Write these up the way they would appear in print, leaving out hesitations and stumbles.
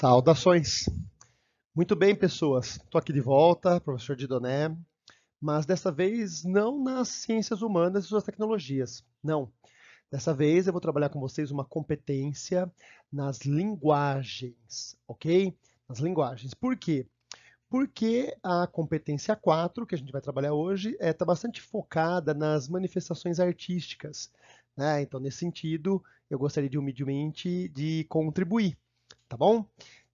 Saudações! Muito bem, pessoas. Estou aqui de volta, professor Didoné, mas dessa vez não nas ciências humanas e suas tecnologias. Não. Dessa vez eu vou trabalhar com vocês uma competência nas linguagens, ok? Nas linguagens. Por quê? Porque a competência 4, que a gente vai trabalhar hoje, está bastante focada nas manifestações artísticas, né? Então, nesse sentido, eu gostaria de humildemente de contribuir, tá bom?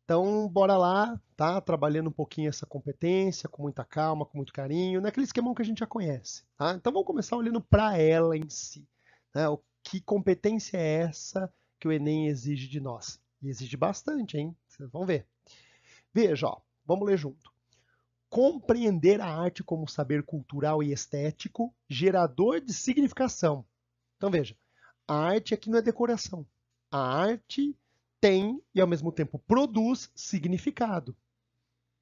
Então, bora lá, tá? Trabalhando um pouquinho essa competência, com muita calma, com muito carinho, naquele esquemão que a gente já conhece, tá? Então, vamos começar olhando para ela em si, né? Que competência é essa que o Enem exige de nós? E exige bastante, hein? Vocês vão ver. Veja, ó, vamos ler junto. Compreender a arte como saber cultural e estético, gerador de significação. Então, veja, a arte aqui não é decoração. A arte tem e, ao mesmo tempo, produz significado.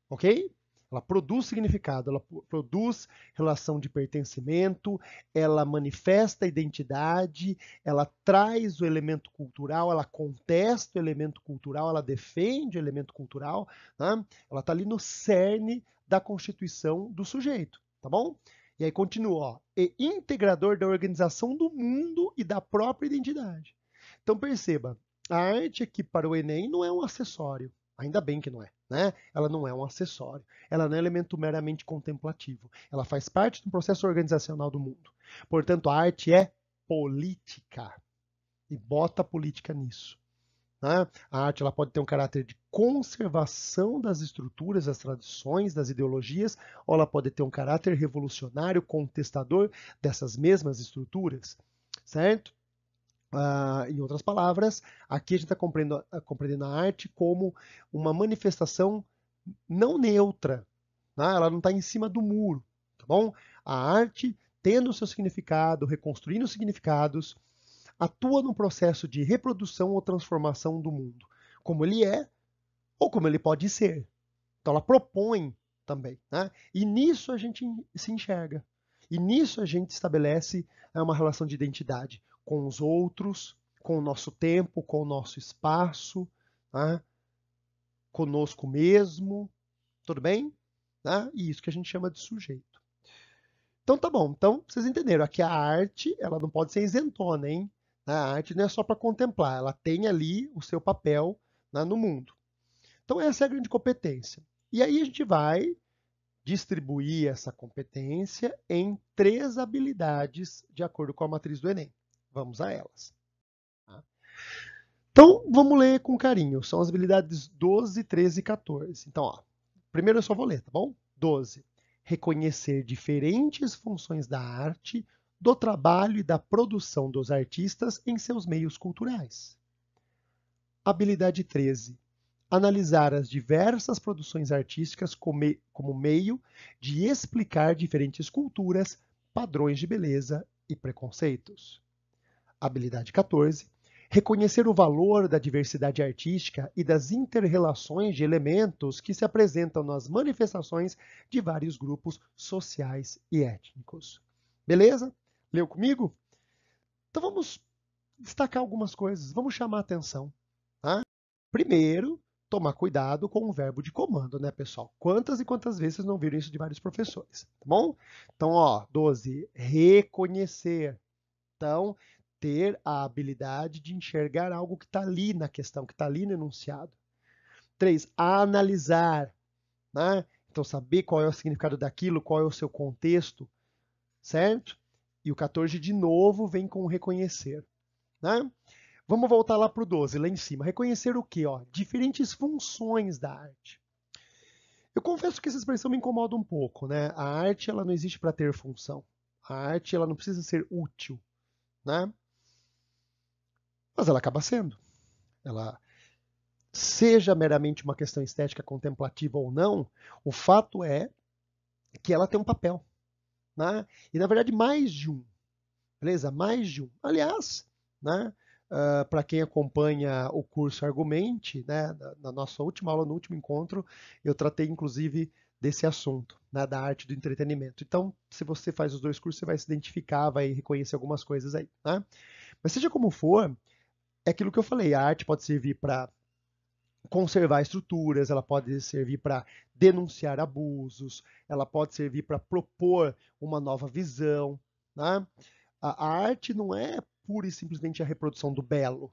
Ok? Ela produz significado, ela produz relação de pertencimento, ela manifesta a identidade, ela traz o elemento cultural, ela contesta o elemento cultural, ela defende o elemento cultural, né? Ela está ali no cerne da constituição do sujeito, tá bom? E aí continua, ó, e integrador da organização do mundo e da própria identidade. Então perceba, a arte aqui para o Enem não é um acessório, ainda bem que não é, né? Ela não é um acessório, ela não é um elemento meramente contemplativo, ela faz parte do processo organizacional do mundo. Portanto, a arte é política, e bota a política nisso. Né? A arte ela pode ter um caráter de conservação das estruturas, das tradições, das ideologias, ou ela pode ter um caráter revolucionário, contestador dessas mesmas estruturas, certo? Em outras palavras, aqui a gente está compreendendo a arte como uma manifestação não neutra, né? Ela não está em cima do muro, tá bom? A arte, tendo o seu significado, reconstruindo os significados, atua no processo de reprodução ou transformação do mundo, como ele é ou como ele pode ser. Então ela propõe também, né? E nisso a gente se enxerga. E nisso a gente estabelece uma relação de identidade com os outros, com o nosso tempo, com o nosso espaço, né? Conosco mesmo, tudo bem? Né? E isso que a gente chama de sujeito. Então tá bom. Então vocês entenderam. Aqui a arte, ela não pode ser isentona, hein? A arte não é só para contemplar, ela tem ali o seu papel, né, no mundo. Então essa é a grande competência. E aí a gente vai distribuir essa competência em 3 habilidades de acordo com a matriz do Enem. Vamos a elas. Tá? Então, vamos ler com carinho. São as habilidades 12, 13 e 14. Então, ó, primeiro eu só vou ler, tá bom? 12. Reconhecer diferentes funções da arte, do trabalho e da produção dos artistas em seus meios culturais. Habilidade 13. Analisar as diversas produções artísticas como meio de explicar diferentes culturas, padrões de beleza e preconceitos. Habilidade 14. Reconhecer o valor da diversidade artística e das interrelações de elementos que se apresentam nas manifestações de vários grupos sociais e étnicos. Beleza? Leu comigo? Então vamos destacar algumas coisas, vamos chamar a atenção. Tá? Primeiro, tomar cuidado com o verbo de comando, né, pessoal? Quantas e quantas vezes vocês não viram isso de vários professores, tá bom? Então, ó, 12, reconhecer. Então, ter a habilidade de enxergar algo que está ali na questão, que está ali no enunciado. 3, analisar, né? Então, saber qual é o significado daquilo, qual é o seu contexto, certo? E o 14, de novo, vem com reconhecer, né? Vamos voltar lá para o 12, lá em cima. Reconhecer o quê? Ó? Diferentes funções da arte. Eu confesso que essa expressão me incomoda um pouco, né? A arte ela não existe para ter função. A arte ela não precisa ser útil, né? Mas ela acaba sendo. Ela seja meramente uma questão estética contemplativa ou não, o fato é que ela tem um papel, né? E na verdade mais de um, beleza? Mais de um. Aliás, né? Para quem acompanha o curso Argumente, né, na nossa última aula, no último encontro, eu tratei inclusive desse assunto, né, da arte do entretenimento. Então, se você faz os dois cursos, você vai se identificar, vai reconhecer algumas coisas aí. Né? Mas seja como for, é aquilo que eu falei, a arte pode servir para conservar estruturas, ela pode servir para denunciar abusos, ela pode servir para propor uma nova visão, né? A arte não é pura e simplesmente a reprodução do belo,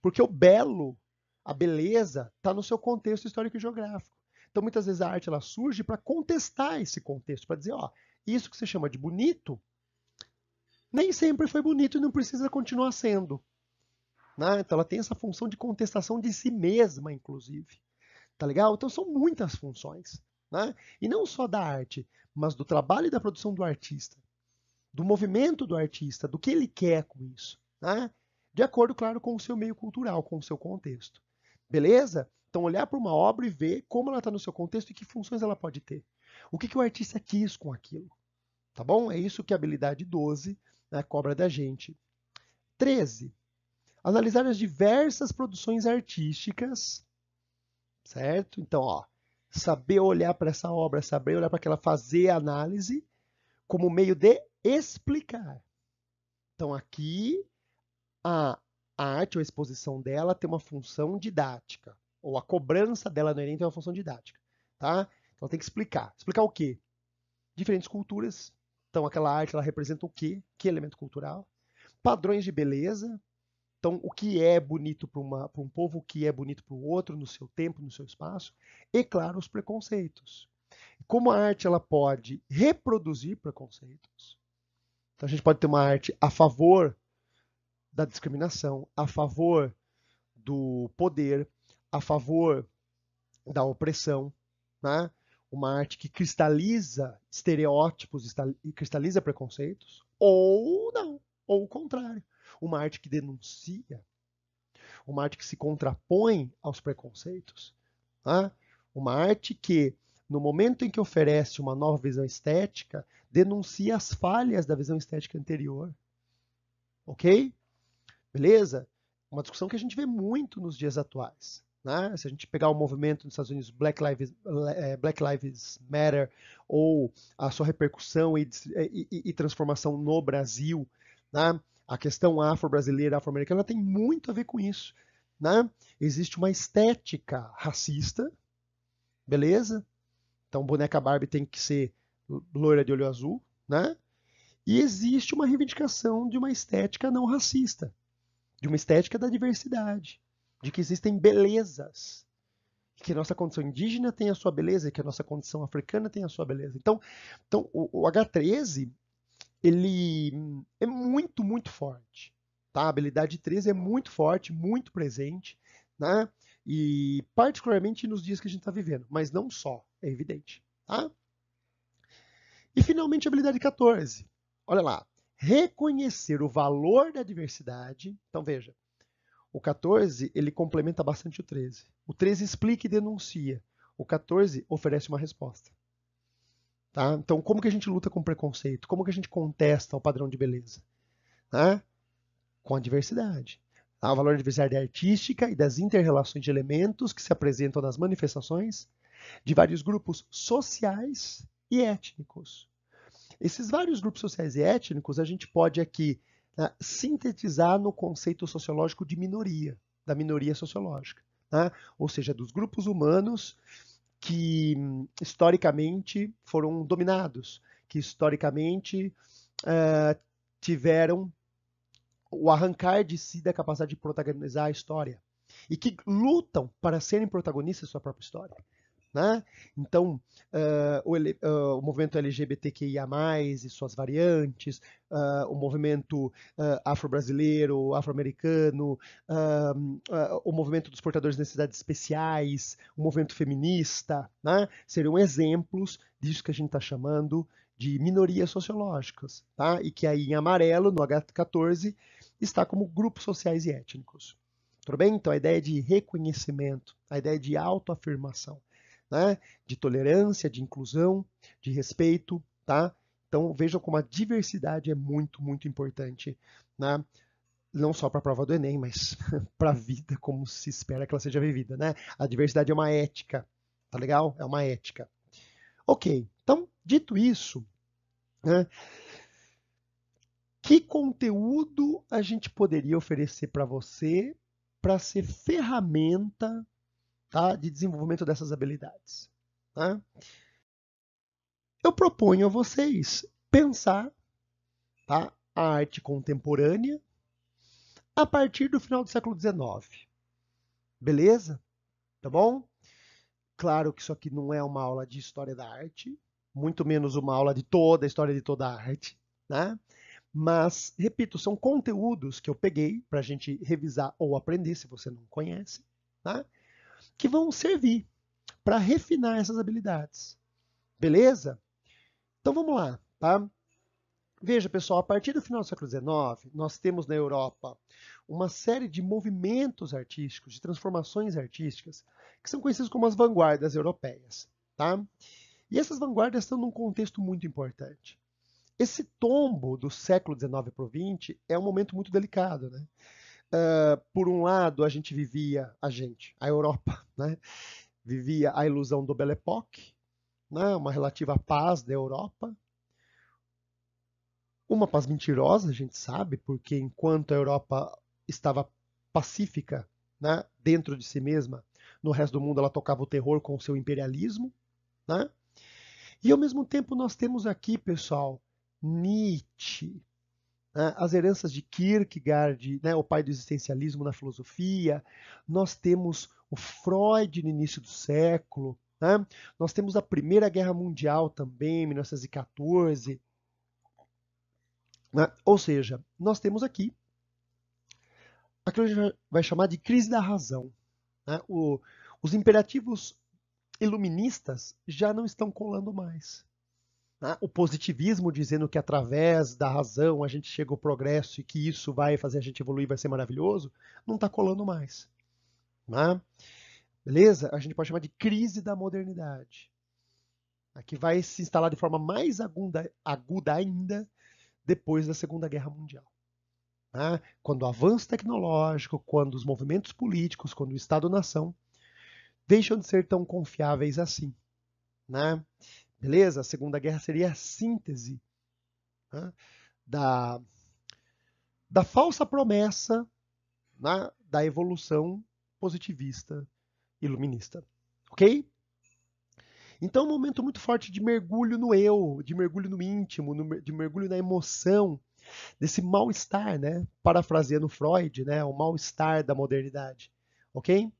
porque o belo, a beleza, está no seu contexto histórico e geográfico. Então, muitas vezes a arte ela surge para contestar esse contexto, para dizer, ó, isso que você chama de bonito, nem sempre foi bonito e não precisa continuar sendo. Né? Então, ela tem essa função de contestação de si mesma, inclusive. Tá legal? Então, são muitas funções. Né? E não só da arte, mas do trabalho e da produção do artista, do movimento do artista, do que ele quer com isso. Né? De acordo, claro, com o seu meio cultural, com o seu contexto. Beleza? Então, olhar para uma obra e ver como ela está no seu contexto e que funções ela pode ter. O que o artista quis com aquilo. Tá bom? É isso que a habilidade 12, né, cobra da gente. 13. Analisar as diversas produções artísticas, certo? Então, ó, saber olhar para essa obra, saber olhar para aquela, fazer análise como meio de explicar. Então, aqui, a arte ou a exposição dela tem uma função didática, ou a cobrança dela no Enem tem uma função didática, tá? Então, tem que explicar. Explicar o quê? Diferentes culturas. Então, aquela arte, ela representa o quê? Que elemento cultural? Padrões de beleza. Então, o que é bonito para um povo, o que é bonito para o outro, no seu tempo, no seu espaço. E, claro, os preconceitos. Como a arte ela pode reproduzir preconceitos. Então, a gente pode ter uma arte a favor da discriminação, a favor do poder, a favor da opressão, né? Uma arte que cristaliza estereótipos e cristaliza preconceitos, ou não, ou o contrário. Uma arte que denuncia, uma arte que se contrapõe aos preconceitos. Né? Uma arte que, no momento em que oferece uma nova visão estética, denuncia as falhas da visão estética anterior. Ok? Beleza? Uma discussão que a gente vê muito nos dias atuais. Né? Se a gente pegar o movimento nos Estados Unidos, Black Lives Matter, ou a sua repercussão e transformação no Brasil, né? A questão afro-brasileira, afro-americana tem muito a ver com isso. Né? Existe uma estética racista, beleza? Então, boneca Barbie tem que ser loira de olho azul, né? E existe uma reivindicação de uma estética não racista, de uma estética da diversidade, de que existem belezas, que a nossa condição indígena tem a sua beleza, que a nossa condição africana tem a sua beleza. Então o H13, ele é muito, muito forte. Tá? A habilidade 13 é muito forte, muito presente, né? E particularmente nos dias que a gente está vivendo, mas não só, é evidente. Tá? E finalmente a habilidade 14. Olha lá. Reconhecer o valor da diversidade. Então veja, o 14 ele complementa bastante o 13. O 13 explica e denuncia. O 14 oferece uma resposta. Tá? Então, como que a gente luta com preconceito? Como que a gente contesta o padrão de beleza? Tá? Com a diversidade. Tá? O valor da diversidade artística e das inter-relações de elementos que se apresentam nas manifestações de vários grupos sociais e étnicos. Esses vários grupos sociais e étnicos a gente pode aqui, né, sintetizar no conceito sociológico de minoria, da minoria sociológica. Né? Ou seja, dos grupos humanos que historicamente foram dominados, que historicamente tiveram o arrancar de si da capacidade de protagonizar a história e que lutam para serem protagonistas da sua própria história. Né? Então, o movimento LGBTQIA+, e suas variantes, o movimento afro-brasileiro, afro-americano, o movimento dos portadores de necessidades especiais, o movimento feminista, né? Seriam exemplos disso que a gente está chamando de minorias sociológicas, tá? E que aí em amarelo, no H14, está como grupos sociais e étnicos. Tudo bem? Então a ideia de reconhecimento, a ideia de autoafirmação. Né? De tolerância, de inclusão, de respeito, tá? Então vejam como a diversidade é muito, muito importante, né? Não só para a prova do Enem, mas para a vida como se espera que ela seja vivida, né? A diversidade é uma ética, tá legal? É uma ética. Ok, então dito isso, né? Que conteúdo a gente poderia oferecer para você para ser ferramenta tá, de desenvolvimento dessas habilidades. Tá? Eu proponho a vocês pensar, tá, a arte contemporânea a partir do final do século XIX. Beleza? Tá bom? Claro que isso aqui não é uma aula de história da arte, muito menos uma aula de toda a história de toda a arte, né? Mas, repito, são conteúdos que eu peguei para a gente revisar ou aprender, se você não conhece, tá? Que vão servir para refinar essas habilidades. Beleza? Então vamos lá, tá? Veja, pessoal, a partir do final do século XIX, nós temos na Europa uma série de movimentos artísticos, de transformações artísticas, que são conhecidos como as vanguardas europeias. Tá? E essas vanguardas estão num contexto muito importante. Esse tombo do século XIX para o XX é um momento muito delicado. Né? Por um lado, a Europa, né? Vivia a ilusão do Belle Époque, né? Uma relativa paz da Europa. Uma paz mentirosa, a gente sabe, porque enquanto a Europa estava pacífica, né, dentro de si mesma, no resto do mundo ela tocava o terror com o seu imperialismo. Né? E ao mesmo tempo nós temos aqui, pessoal, Nietzsche, né, as heranças de Kierkegaard, né, o pai do existencialismo na filosofia. Nós temos o Freud no início do século. Né? Nós temos a Primeira Guerra Mundial também, 1914. Né? Ou seja, nós temos aqui aquilo que a gente vai chamar de crise da razão. Né? Os imperativos iluministas já não estão colando mais. Né? O positivismo dizendo que através da razão a gente chega ao progresso e que isso vai fazer a gente evoluir, vai ser maravilhoso, não está colando mais. Né? Beleza? A gente pode chamar de crise da modernidade, né? Que vai se instalar de forma mais aguda ainda depois da Segunda Guerra Mundial. Né? Quando o avanço tecnológico, quando os movimentos políticos, quando o Estado-nação deixam de ser tão confiáveis assim. Né? Beleza? A Segunda Guerra seria a síntese, né, da, da falsa promessa, né, da evolução positivista iluminista. Ok? Então é um momento muito forte de mergulho no eu, de mergulho no íntimo, de mergulho na emoção, desse mal-estar, né? Parafraseando Freud, né? O mal-estar da modernidade. Ok?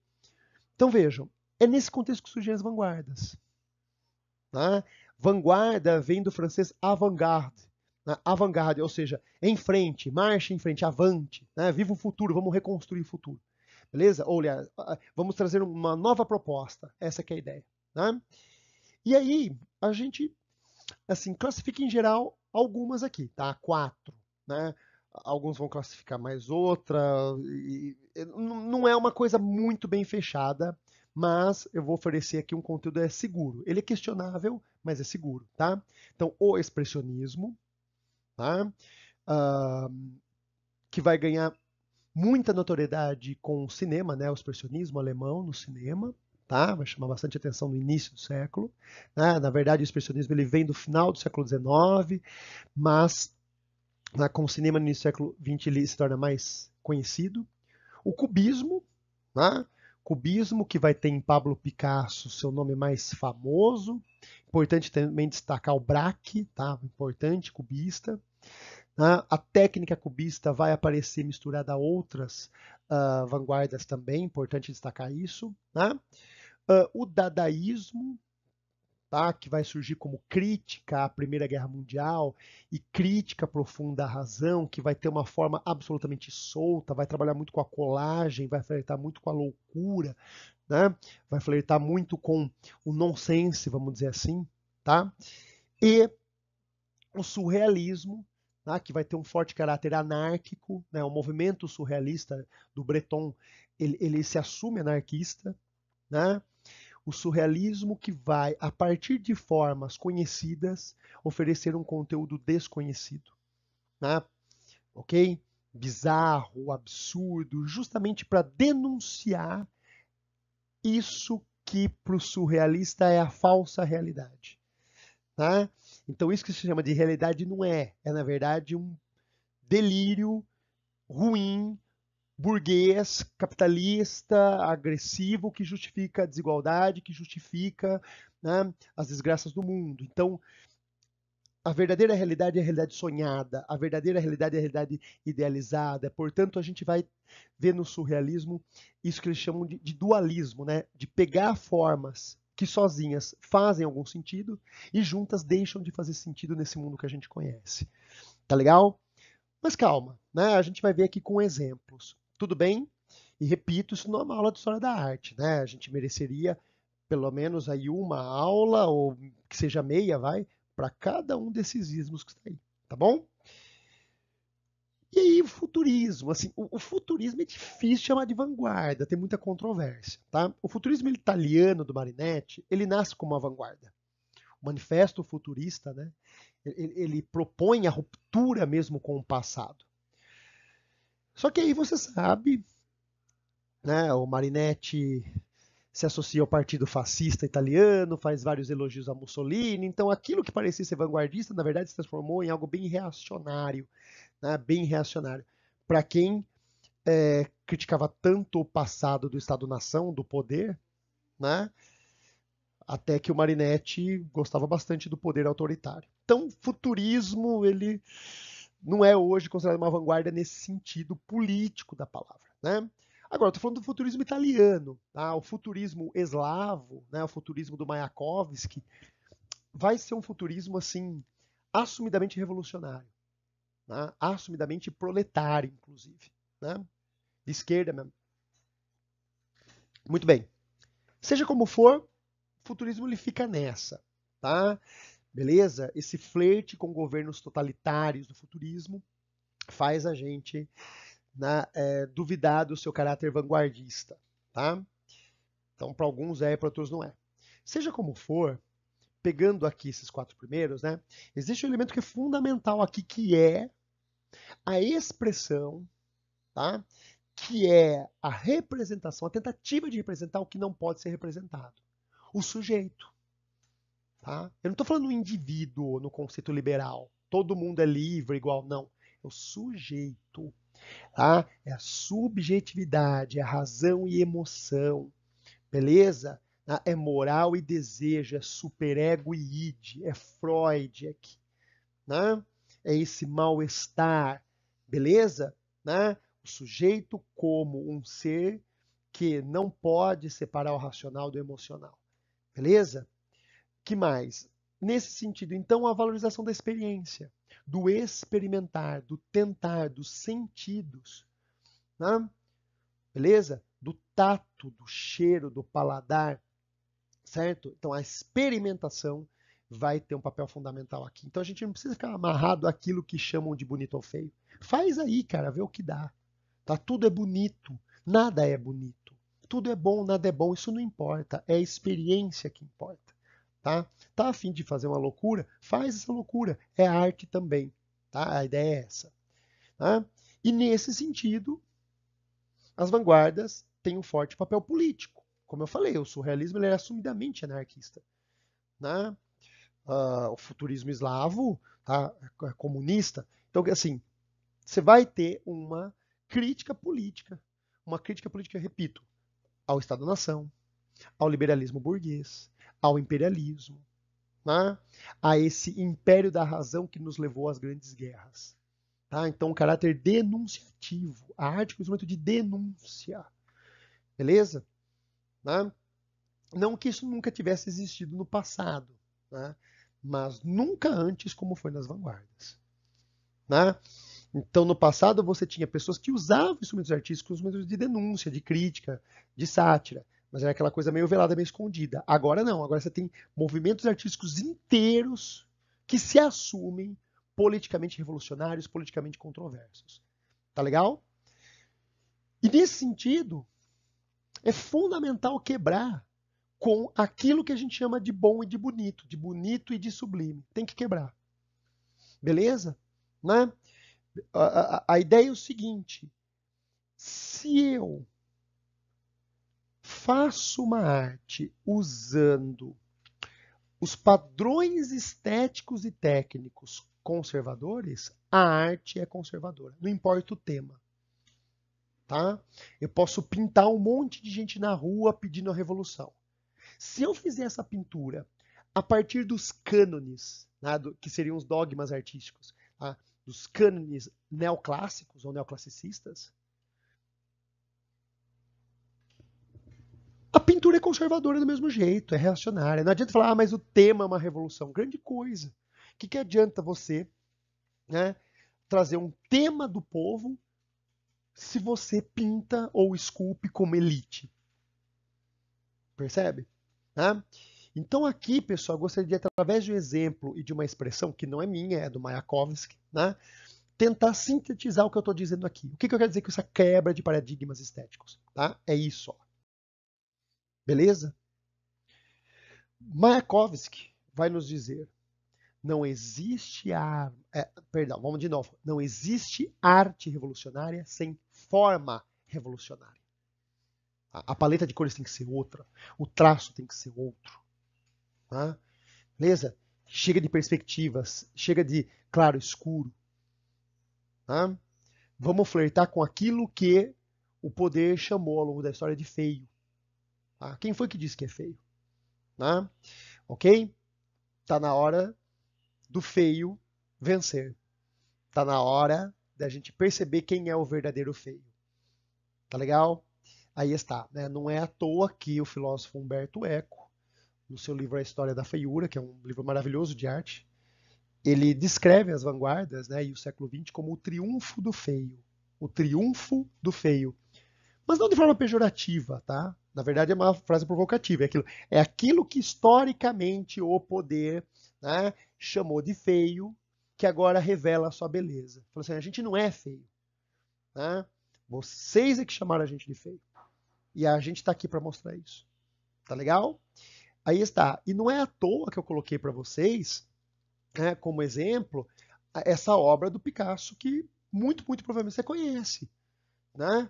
Então vejam, é nesse contexto que surgem as vanguardas. Né? Vanguarda vem do francês avant-garde. Né? Avant-garde, ou seja, em frente, marche em frente, avante. Né? Viva o futuro, vamos reconstruir o futuro. Beleza? Olha, vamos trazer uma nova proposta. Essa que é a ideia. Né? E aí, a gente assim, classifica em geral algumas aqui, tá? 4. Né? Alguns vão classificar mais outra. Não é uma coisa muito bem fechada, mas eu vou oferecer aqui um conteúdo seguro. Ele é questionável, mas é seguro, tá? Então, o expressionismo, tá? Ah, que vai ganhar muita notoriedade com o cinema, né? O expressionismo alemão no cinema, tá? Vai chamar bastante atenção no início do século. Né? Na verdade, o expressionismo ele vem do final do século XIX, mas com o cinema no início do século XX ele se torna mais conhecido. O cubismo, né? Cubismo que vai ter em Pablo Picasso seu nome mais famoso. Importante também destacar o Braque, tá? Importante cubista. Né? A técnica cubista vai aparecer misturada a outras vanguardas também, importante destacar isso. Né? O dadaísmo, tá? Que vai surgir como crítica à Primeira Guerra Mundial e crítica profunda à razão, que vai ter uma forma absolutamente solta, vai trabalhar muito com a colagem, vai flertar muito com a loucura, né? Vai flertar muito com o nonsense, vamos dizer assim. Tá? E o surrealismo, né, que vai ter um forte caráter anárquico, né, o movimento surrealista do Breton, ele se assume anarquista, né? O surrealismo que vai, a partir de formas conhecidas, oferecer um conteúdo desconhecido, né? Ok? Bizarro, absurdo, justamente para denunciar isso que para o surrealista é a falsa realidade. Tá? Então isso que se chama de realidade não é na verdade um delírio ruim, burguês, capitalista, agressivo, que justifica a desigualdade, que justifica, né, as desgraças do mundo. Então, a verdadeira realidade é a realidade sonhada, a verdadeira realidade é a realidade idealizada. Portanto, a gente vai ver no surrealismo isso que eles chamam de dualismo, né? De pegar formas que sozinhas fazem algum sentido e juntas deixam de fazer sentido nesse mundo que a gente conhece. Tá legal? Mas calma, né? A gente vai ver aqui com exemplos. Tudo bem? E repito, isso não é uma aula de história da arte, né? A gente mereceria pelo menos aí uma aula, ou que seja meia, vai, para cada um desses ismos que está aí, tá bom? E aí o futurismo, assim, o futurismo é difícil de chamar de vanguarda, tem muita controvérsia, tá? O futurismo italiano do Marinetti, ele nasce como uma vanguarda. O manifesto futurista, né? Ele propõe a ruptura mesmo com o passado. Só que aí você sabe, né? O Marinetti se associa ao partido fascista italiano, faz vários elogios a Mussolini. Então, aquilo que parecia ser vanguardista, na verdade, se transformou em algo bem reacionário, né? Bem reacionário. Para quem criticava tanto o passado do Estado-nação, do poder, né? Até que o Marinetti gostava bastante do poder autoritário. Então, futurismo, ele não é hoje considerado uma vanguarda nesse sentido político da palavra, né? Agora, estou falando do futurismo italiano, tá? O futurismo eslavo, né? O futurismo do Mayakovsky, vai ser um futurismo assim assumidamente revolucionário, né? Assumidamente proletário, inclusive, né? De esquerda mesmo. Muito bem. Seja como for, o futurismo ele fica nessa, tá? Beleza? Esse flerte com governos totalitários do futurismo faz a gente, né, duvidar do seu caráter vanguardista, tá? Então, para alguns é, para outros não é. Seja como for, pegando aqui esses quatro primeiros, né, existe um elemento que é fundamental aqui, que é a expressão, tá? Que é a representação, a tentativa de representar o que não pode ser representado. O sujeito. Tá? Eu não estou falando no indivíduo, no conceito liberal. Todo mundo é livre, igual. Não. É o sujeito. Tá? É a subjetividade, é a razão e emoção. Beleza? Tá? É moral e desejo, é superego e id, é Freud aqui. Né? É esse mal-estar. Beleza? Né? O sujeito como um ser que não pode separar o racional do emocional. Beleza? Que mais? Nesse sentido, então, a valorização da experiência, do experimentar, do tentar, dos sentidos, né? Beleza? Do tato, do cheiro, do paladar, certo? Então, a experimentação vai ter um papel fundamental aqui. Então, a gente não precisa ficar amarrado àquilo que chamam de bonito ou feio. Faz aí, cara, vê o que dá. Tá? Tudo é bonito, nada é bonito. Tudo é bom, nada é bom, isso não importa. É a experiência que importa. Tá? Tá a fim de fazer uma loucura? Faz essa loucura. É arte também. Tá? A ideia é essa. Tá? E nesse sentido, as vanguardas têm um forte papel político. Como eu falei, o surrealismo ele é assumidamente anarquista. Né? O futurismo eslavo, tá? É comunista. Então, assim, você vai ter uma crítica política, repito, ao Estado-nação, ao liberalismo burguês, ao imperialismo, né? A esse império da razão que nos levou às grandes guerras. Tá? Então, um caráter denunciativo. A arte é um instrumento de denúncia. Beleza? Né? Não que isso nunca tivesse existido no passado, né? Mas nunca antes como foi nas vanguardas. Né? Então, no passado, você tinha pessoas que usavam instrumentos artísticos, instrumentos de denúncia, de crítica, de sátira. Mas era aquela coisa meio velada, meio escondida. Agora não. Agora você tem movimentos artísticos inteiros que se assumem politicamente revolucionários, politicamente controversos. Tá legal? E nesse sentido, é fundamental quebrar com aquilo que a gente chama de bom e de bonito e de sublime. Tem que quebrar. Beleza? Né? A ideia é o seguinte: se eu faço uma arte usando os padrões estéticos e técnicos conservadores, a arte é conservadora, não importa o tema. tá? Eu posso pintar um monte de gente na rua pedindo a revolução. Se eu fizer essa pintura a partir dos cânones, né, que seriam os dogmas artísticos, tá? Dos cânones neoclássicos ou neoclassicistas, a pintura é conservadora do mesmo jeito, é reacionária. Não adianta falar, mas o tema é uma revolução. Grande coisa. O que adianta você, né, trazer um tema do povo se você pinta ou esculpe como elite? Percebe? Né? Então aqui, pessoal, eu gostaria de, através de um exemplo e de uma expressão que não é minha, é do Mayakovsky, né, tentar sintetizar o que eu estou dizendo aqui. O que eu quero dizer com essa quebra de paradigmas estéticos? Tá? É isso. Ó. Beleza? Mayakovsky vai nos dizer: não existe perdão, vamos de novo. Não existe arte revolucionária sem forma revolucionária. A paleta de cores tem que ser outra, o traço tem que ser outro. Tá? Beleza? Chega de perspectivas, chega de claro escuro. Tá? Vamos flertar com aquilo que o poder chamou ao longo da história de feio. Tá? Quem foi que disse que é feio? Tá? Ok? Tá na hora do feio vencer. Tá na hora da gente perceber quem é o verdadeiro feio. Tá legal? Aí está. Né? Não é à toa que o filósofo Humberto Eco, no seu livro A História da Feiura, que é um livro maravilhoso de arte, ele descreve as vanguardas, né, e o século XX como o triunfo do feio. O triunfo do feio. Mas não de forma pejorativa, tá? Na verdade é uma frase provocativa. É aquilo que historicamente o poder, né, chamou de feio, que agora revela a sua beleza. Falou assim, a gente não é feio. Né? Vocês é que chamaram a gente de feio. E a gente está aqui para mostrar isso. Tá legal? Aí está. E não é à toa que eu coloquei para vocês, né, como exemplo, essa obra do Picasso que muito provavelmente você conhece, né?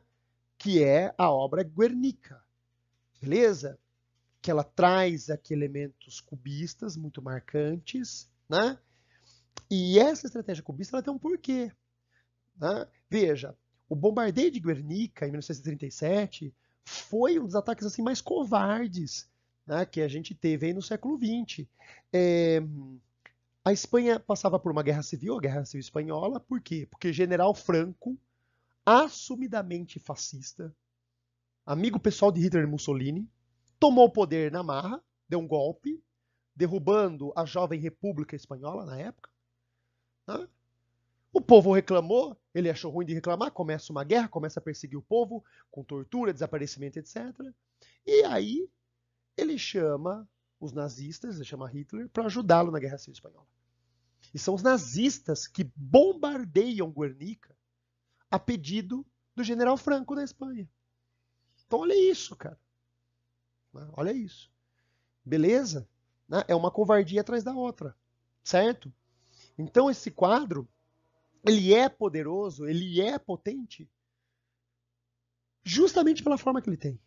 Que é a obra Guernica. Beleza? Que ela traz aqui elementos cubistas muito marcantes, né? E essa estratégia cubista ela tem um porquê. Né? Veja, o bombardeio de Guernica em 1937 foi um dos ataques assim mais covardes, né, que a gente teve aí no século XX. A Espanha passava por uma guerra civil, a Guerra Civil Espanhola, por quê? Porque General Franco, assumidamente fascista, amigo pessoal de Hitler e Mussolini, tomou o poder na marra, deu um golpe, derrubando a jovem República Espanhola na época. Né? O povo reclamou, ele achou ruim de reclamar, começa uma guerra, começa a perseguir o povo, com tortura, desaparecimento, etc. E aí ele chama os nazistas, ele chama Hitler, para ajudá-lo na Guerra Civil Espanhola. E são os nazistas que bombardeiam Guernica a pedido do general Franco da Espanha. Então olha isso, cara. Olha isso. Beleza? É uma covardia atrás da outra. Certo? Então esse quadro, ele é poderoso, ele é potente, justamente pela forma que ele tem.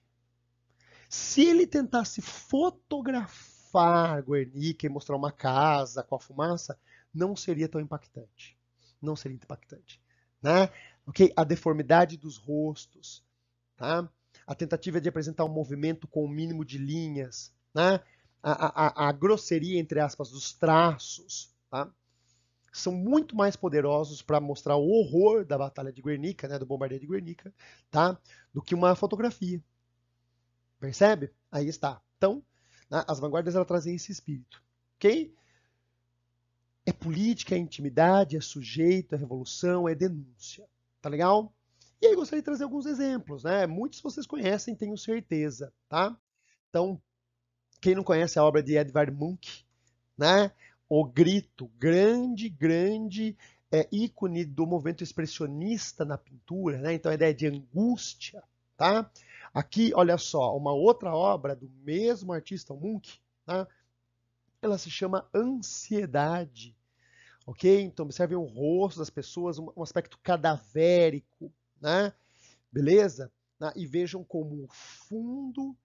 Se ele tentasse fotografar Guernica e mostrar uma casa com a fumaça, não seria tão impactante. Não seria impactante. Né? Okay? A deformidade dos rostos, tá? A tentativa de apresentar um movimento com o mínimo de linhas, né? A grosseria, entre aspas, dos traços, tá? São muito mais poderosos para mostrar o horror da Batalha de Guernica, né, do bombardeio de Guernica, tá? Do que uma fotografia. Percebe? Aí está. Então, né, as vanguardas elas trazem esse espírito. Ok? É política, é intimidade, é sujeito, é revolução, é denúncia. Tá legal? E aí gostaria de trazer alguns exemplos, né? Muitos vocês conhecem, tenho certeza, tá? Então, quem não conhece a obra de Edvard Munch, né? O Grito, grande ícone do movimento expressionista na pintura, né? Então a ideia de angústia, tá? Aqui, olha só, uma outra obra do mesmo artista, o Munch, tá? Ela se chama Ansiedade, ok? Então observem o rosto das pessoas, um aspecto cadavérico, né? Beleza? E vejam como o fundo,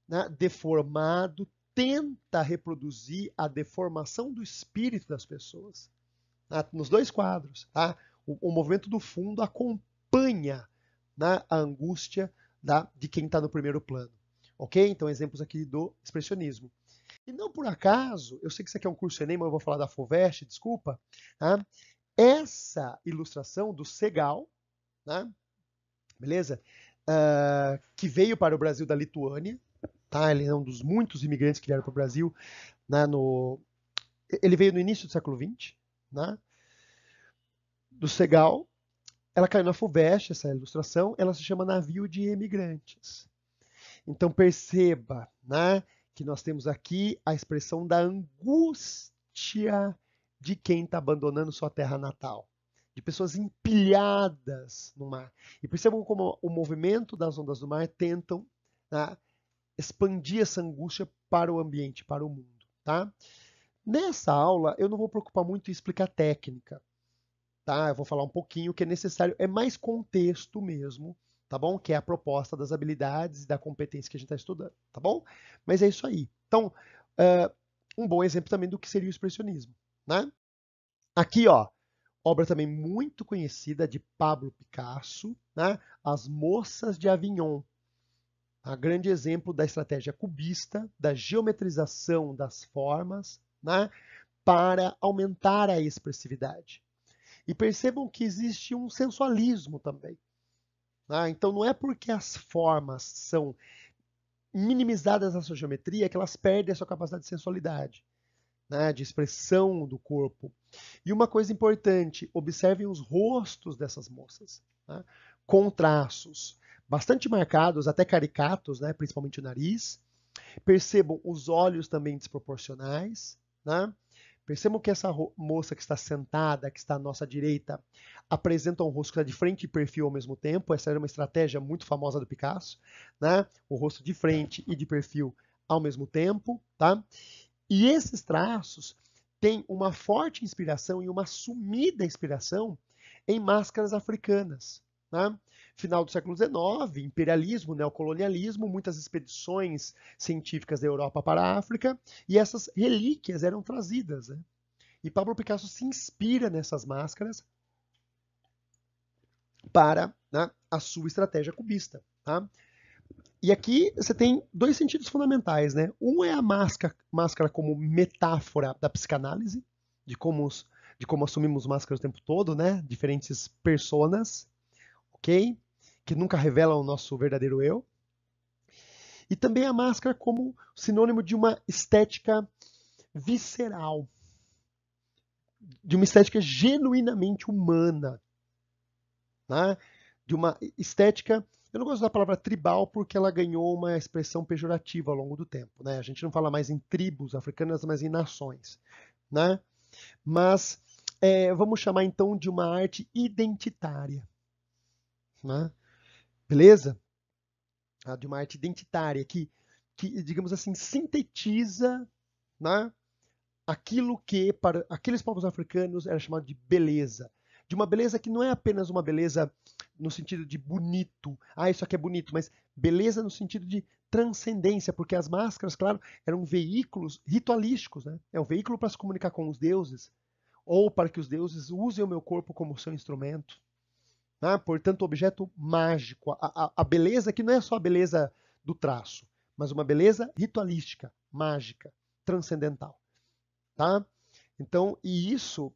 né, deformado tenta reproduzir a deformação do espírito das pessoas. Tá? Nos dois quadros. Tá? O movimento do fundo acompanha, né, a angústia de quem está no primeiro plano. Ok? Então, exemplos aqui do expressionismo. E não por acaso, eu sei que isso aqui é um curso Enem, mas eu vou falar da FUVEST, desculpa. Tá? Essa ilustração do Segal, né? Beleza? Que veio para o Brasil da Lituânia, tá? Ele é um dos muitos imigrantes que vieram para o Brasil, né? Ele veio no início do século XX, né? Do Segal. Ela caiu na FUVEST, essa ilustração, ela se chama Navio de Emigrantes. Então perceba, né, que nós temos aqui a expressão da angústia de quem está abandonando sua terra natal, de pessoas empilhadas no mar. E percebam como o movimento das ondas do mar tentam, né, expandir essa angústia para o ambiente, para o mundo. Tá? Nessa aula, eu não vou preocupar muito em explicar técnica. Tá? Eu vou falar um pouquinho o que é necessário, é mais contexto mesmo, tá bom? Que é a proposta das habilidades e da competência que a gente está estudando, tá bom? Mas é isso aí. Então, um bom exemplo também do que seria o expressionismo, né? Aqui, ó, obra também muito conhecida de Pablo Picasso, né? As Moças de Avignon. Um grande exemplo da estratégia cubista, da geometrização das formas, né? Para aumentar a expressividade. E percebam que existe um sensualismo também. Né? Então não é porque as formas são minimizadas na sua geometria que elas perdem a sua capacidade de sensualidade, né? De expressão do corpo. E uma coisa importante, observem os rostos dessas moças, né? Com traços bastante marcados, até caricatos, né? Principalmente o nariz. Percebam os olhos também desproporcionais, né? Percebam que essa moça que está sentada, que está à nossa direita, apresenta um rosto que está de frente e perfil ao mesmo tempo. Essa era uma estratégia muito famosa do Picasso, né? O rosto de frente e de perfil ao mesmo tempo, tá? E esses traços têm uma forte inspiração e uma sumida inspiração em máscaras africanas, né? Final do século XIX, imperialismo, neocolonialismo, muitas expedições científicas da Europa para a África, e essas relíquias eram trazidas. Né? E Pablo Picasso se inspira nessas máscaras para, né, a sua estratégia cubista. Tá? E aqui você tem dois sentidos fundamentais. Né? Um é a máscara como metáfora da psicanálise, de como assumimos máscaras o tempo todo, né? Diferentes personas, ok? Que nunca revelam o nosso verdadeiro eu. E também a máscara como sinônimo de uma estética visceral, de uma estética genuinamente humana, né? De uma estética, eu não gosto da palavra tribal porque ela ganhou uma expressão pejorativa ao longo do tempo, né? A gente não fala mais em tribos africanas, mas em nações, né? Mas vamos chamar então de uma arte identitária, né? Beleza? De uma arte identitária que digamos assim, sintetiza, né, aquilo que para aqueles povos africanos era chamado de beleza. De uma beleza que não é apenas uma beleza no sentido de bonito, isso aqui é bonito, mas beleza no sentido de transcendência, porque as máscaras, claro, eram veículos ritualísticos, né? É um veículo para se comunicar com os deuses, ou para que os deuses usem o meu corpo como seu instrumento. Né? Portanto, objeto mágico. A beleza que não é só a beleza do traço, mas uma beleza ritualística, mágica, transcendental. Tá? Então, e isso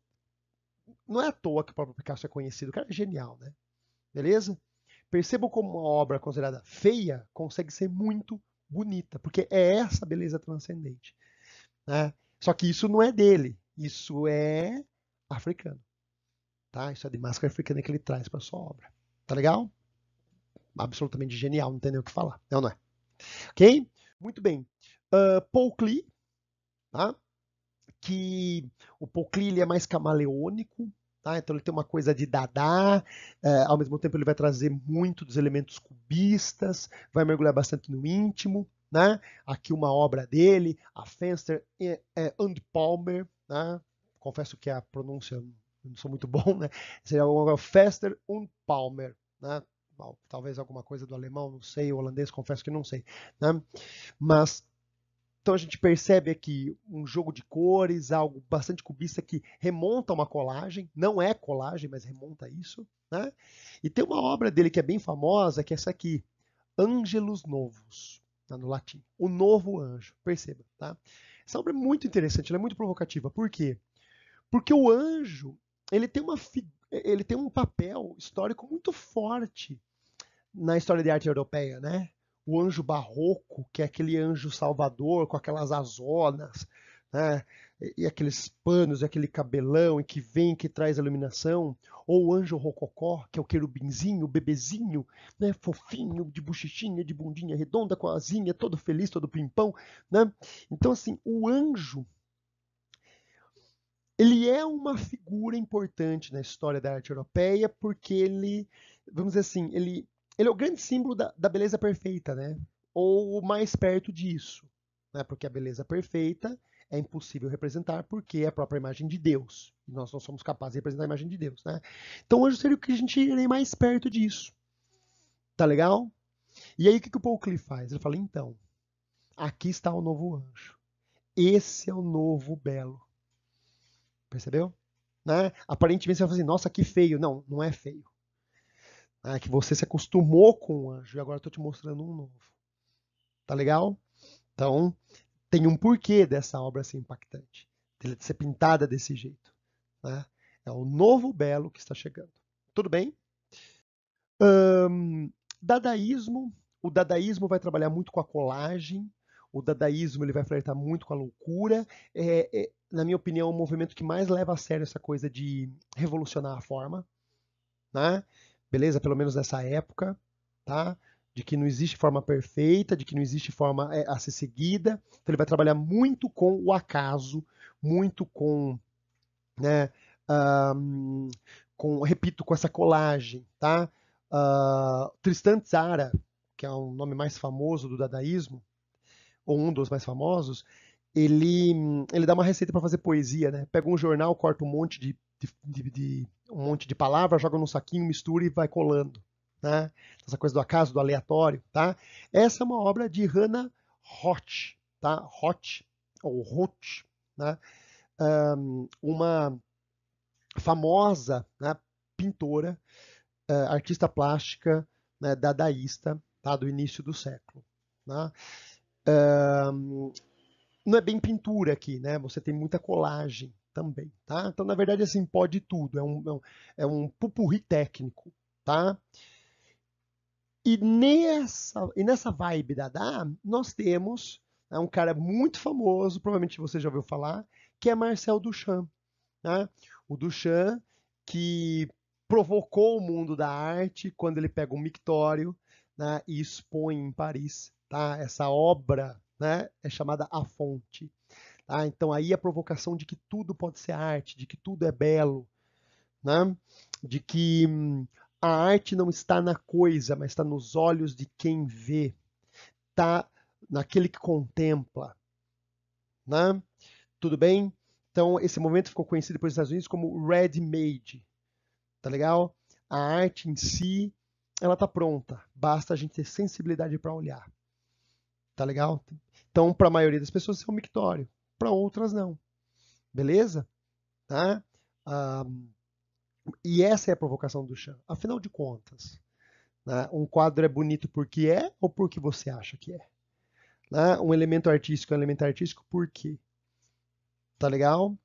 não é à toa que o próprio Picasso é conhecido. O cara é genial, né? Beleza? Percebam como uma obra considerada feia consegue ser muito bonita, porque é essa beleza transcendente. Né? Só que isso não é dele, isso é africano. Tá? Isso é de máscara africana que ele traz para sua obra. Tá legal? Absolutamente genial, não tem nem o que falar. Não, não é? Ok? Muito bem. Paul Klee, tá? Que o Paul Klee ele é mais camaleônico, tá? Então ele tem uma coisa de Dada, ao mesmo tempo ele vai trazer muito dos elementos cubistas, vai mergulhar bastante no íntimo, né? Aqui uma obra dele, a Fenster and Palmer, né? Confesso que a pronúncia não sou muito bom, né? Seria o Fester und Palmer, né? Talvez alguma coisa do alemão, não sei, o holandês, confesso que não sei, né? Mas Então a gente percebe aqui um jogo de cores, algo bastante cubista que remonta a uma colagem, não é colagem, mas remonta a isso, né? E tem uma obra dele que é bem famosa, que é essa aqui, Angelus Novus, tá, no latim, o novo anjo, perceba, tá? Essa obra é muito interessante, ela é muito provocativa. Por quê? Porque o anjo, ele tem um papel histórico muito forte na história de arte europeia, né? O anjo barroco, que é aquele anjo salvador com aquelas azonas, né? E aqueles panos, e aquele cabelão, e que vem, que traz a iluminação. Ou o anjo rococó, que é o querubinzinho, o bebezinho, né? Fofinho, de bochechinha, de bundinha redonda, com a asinha, todo feliz, todo pimpão, né? Então, assim, o anjo, ele é uma figura importante na história da arte europeia, porque ele, vamos dizer assim, ele é o grande símbolo da beleza perfeita, né? Ou mais perto disso, né? Porque a beleza perfeita é impossível representar porque é a própria imagem de Deus. E nós não somos capazes de representar a imagem de Deus, né? Então o anjo seria o que a gente iria mais perto disso. Tá legal? E aí o que o Paul Klee faz? Ele fala, então, aqui está o novo anjo. Esse é o novo belo. Percebeu? Né? Aparentemente você vai falar assim, nossa, que feio. Não, não é feio. É que você se acostumou com o anjo e agora eu estou te mostrando um novo. Tá legal? Então, tem um porquê dessa obra ser impactante, de ser pintada desse jeito. Né? É o novo belo que está chegando. Tudo bem? Dadaísmo. O dadaísmo vai trabalhar muito com a colagem. O dadaísmo ele vai flertar muito com a loucura. Na minha opinião, é o movimento que mais leva a sério essa coisa de revolucionar a forma. Né? Beleza? Pelo menos nessa época. Tá? De que não existe forma perfeita, de que não existe forma a ser seguida. Então ele vai trabalhar muito com o acaso, muito com, né, repito, com essa colagem, tá? Tristan Tzara, que é o nome mais famoso do dadaísmo, ou um dos mais famosos, ele, ele dá uma receita para fazer poesia, né? Pega um jornal, corta um monte um monte de palavras, joga num saquinho, mistura e vai colando, né? Essa coisa do acaso, do aleatório, tá? Essa é uma obra de Hannah Roth, tá? Roth ou Roth, né? Uma famosa, né, pintora, artista plástica, né, dadaísta, tá? Do início do século, né? Não é bem pintura aqui, né? Você tem muita colagem também, tá? Então, na verdade, assim, pode tudo. É um pupurri técnico, tá? E nessa vibe da Dada, nós temos, né, um cara muito famoso, provavelmente você já ouviu falar, que é Marcel Duchamp, né? O Duchamp que provocou o mundo da arte quando ele pega um mictório, né, e expõe em Paris, tá? Essa obra, né, é chamada A Fonte. Tá? Então aí a provocação de que tudo pode ser arte, de que tudo é belo, né? De que a arte não está na coisa, mas está nos olhos de quem vê, está naquele que contempla, né? Tudo bem? Então esse movimento ficou conhecido pelos Estados Unidos como ready-made, tá legal? A arte em si, ela tá pronta, basta a gente ter sensibilidade para olhar, tá legal? Então para a maioria das pessoas isso é um mictório, para outras não, beleza? Tá? Ah, e essa é a provocação do Chan. Afinal de contas, né, um quadro é bonito porque é ou porque você acha que é? Né? Um elemento artístico é um elemento artístico por quê? Tá legal?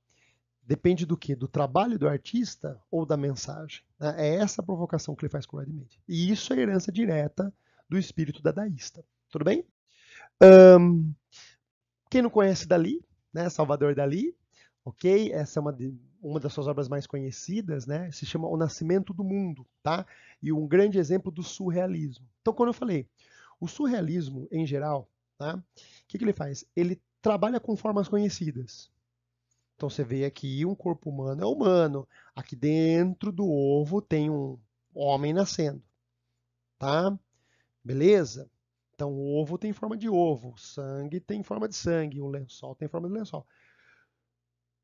Depende do quê? Do trabalho do artista ou da mensagem? Né? É essa a provocação que ele faz com o Ready-Made. E isso é herança direta do espírito dadaísta. Tudo bem? Quem não conhece Dalí, né? Salvador Dalí, ok? Essa é uma das suas obras mais conhecidas, né? Se chama O Nascimento do Mundo, tá? E um grande exemplo do surrealismo. Então, quando eu falei, o surrealismo, em geral, tá? O que ele faz? Ele trabalha com formas conhecidas. Então, você vê aqui um corpo humano é humano. Aqui dentro do ovo tem um homem nascendo, tá? Beleza? Então, o ovo tem forma de ovo, o sangue tem forma de sangue, o lençol tem forma de lençol.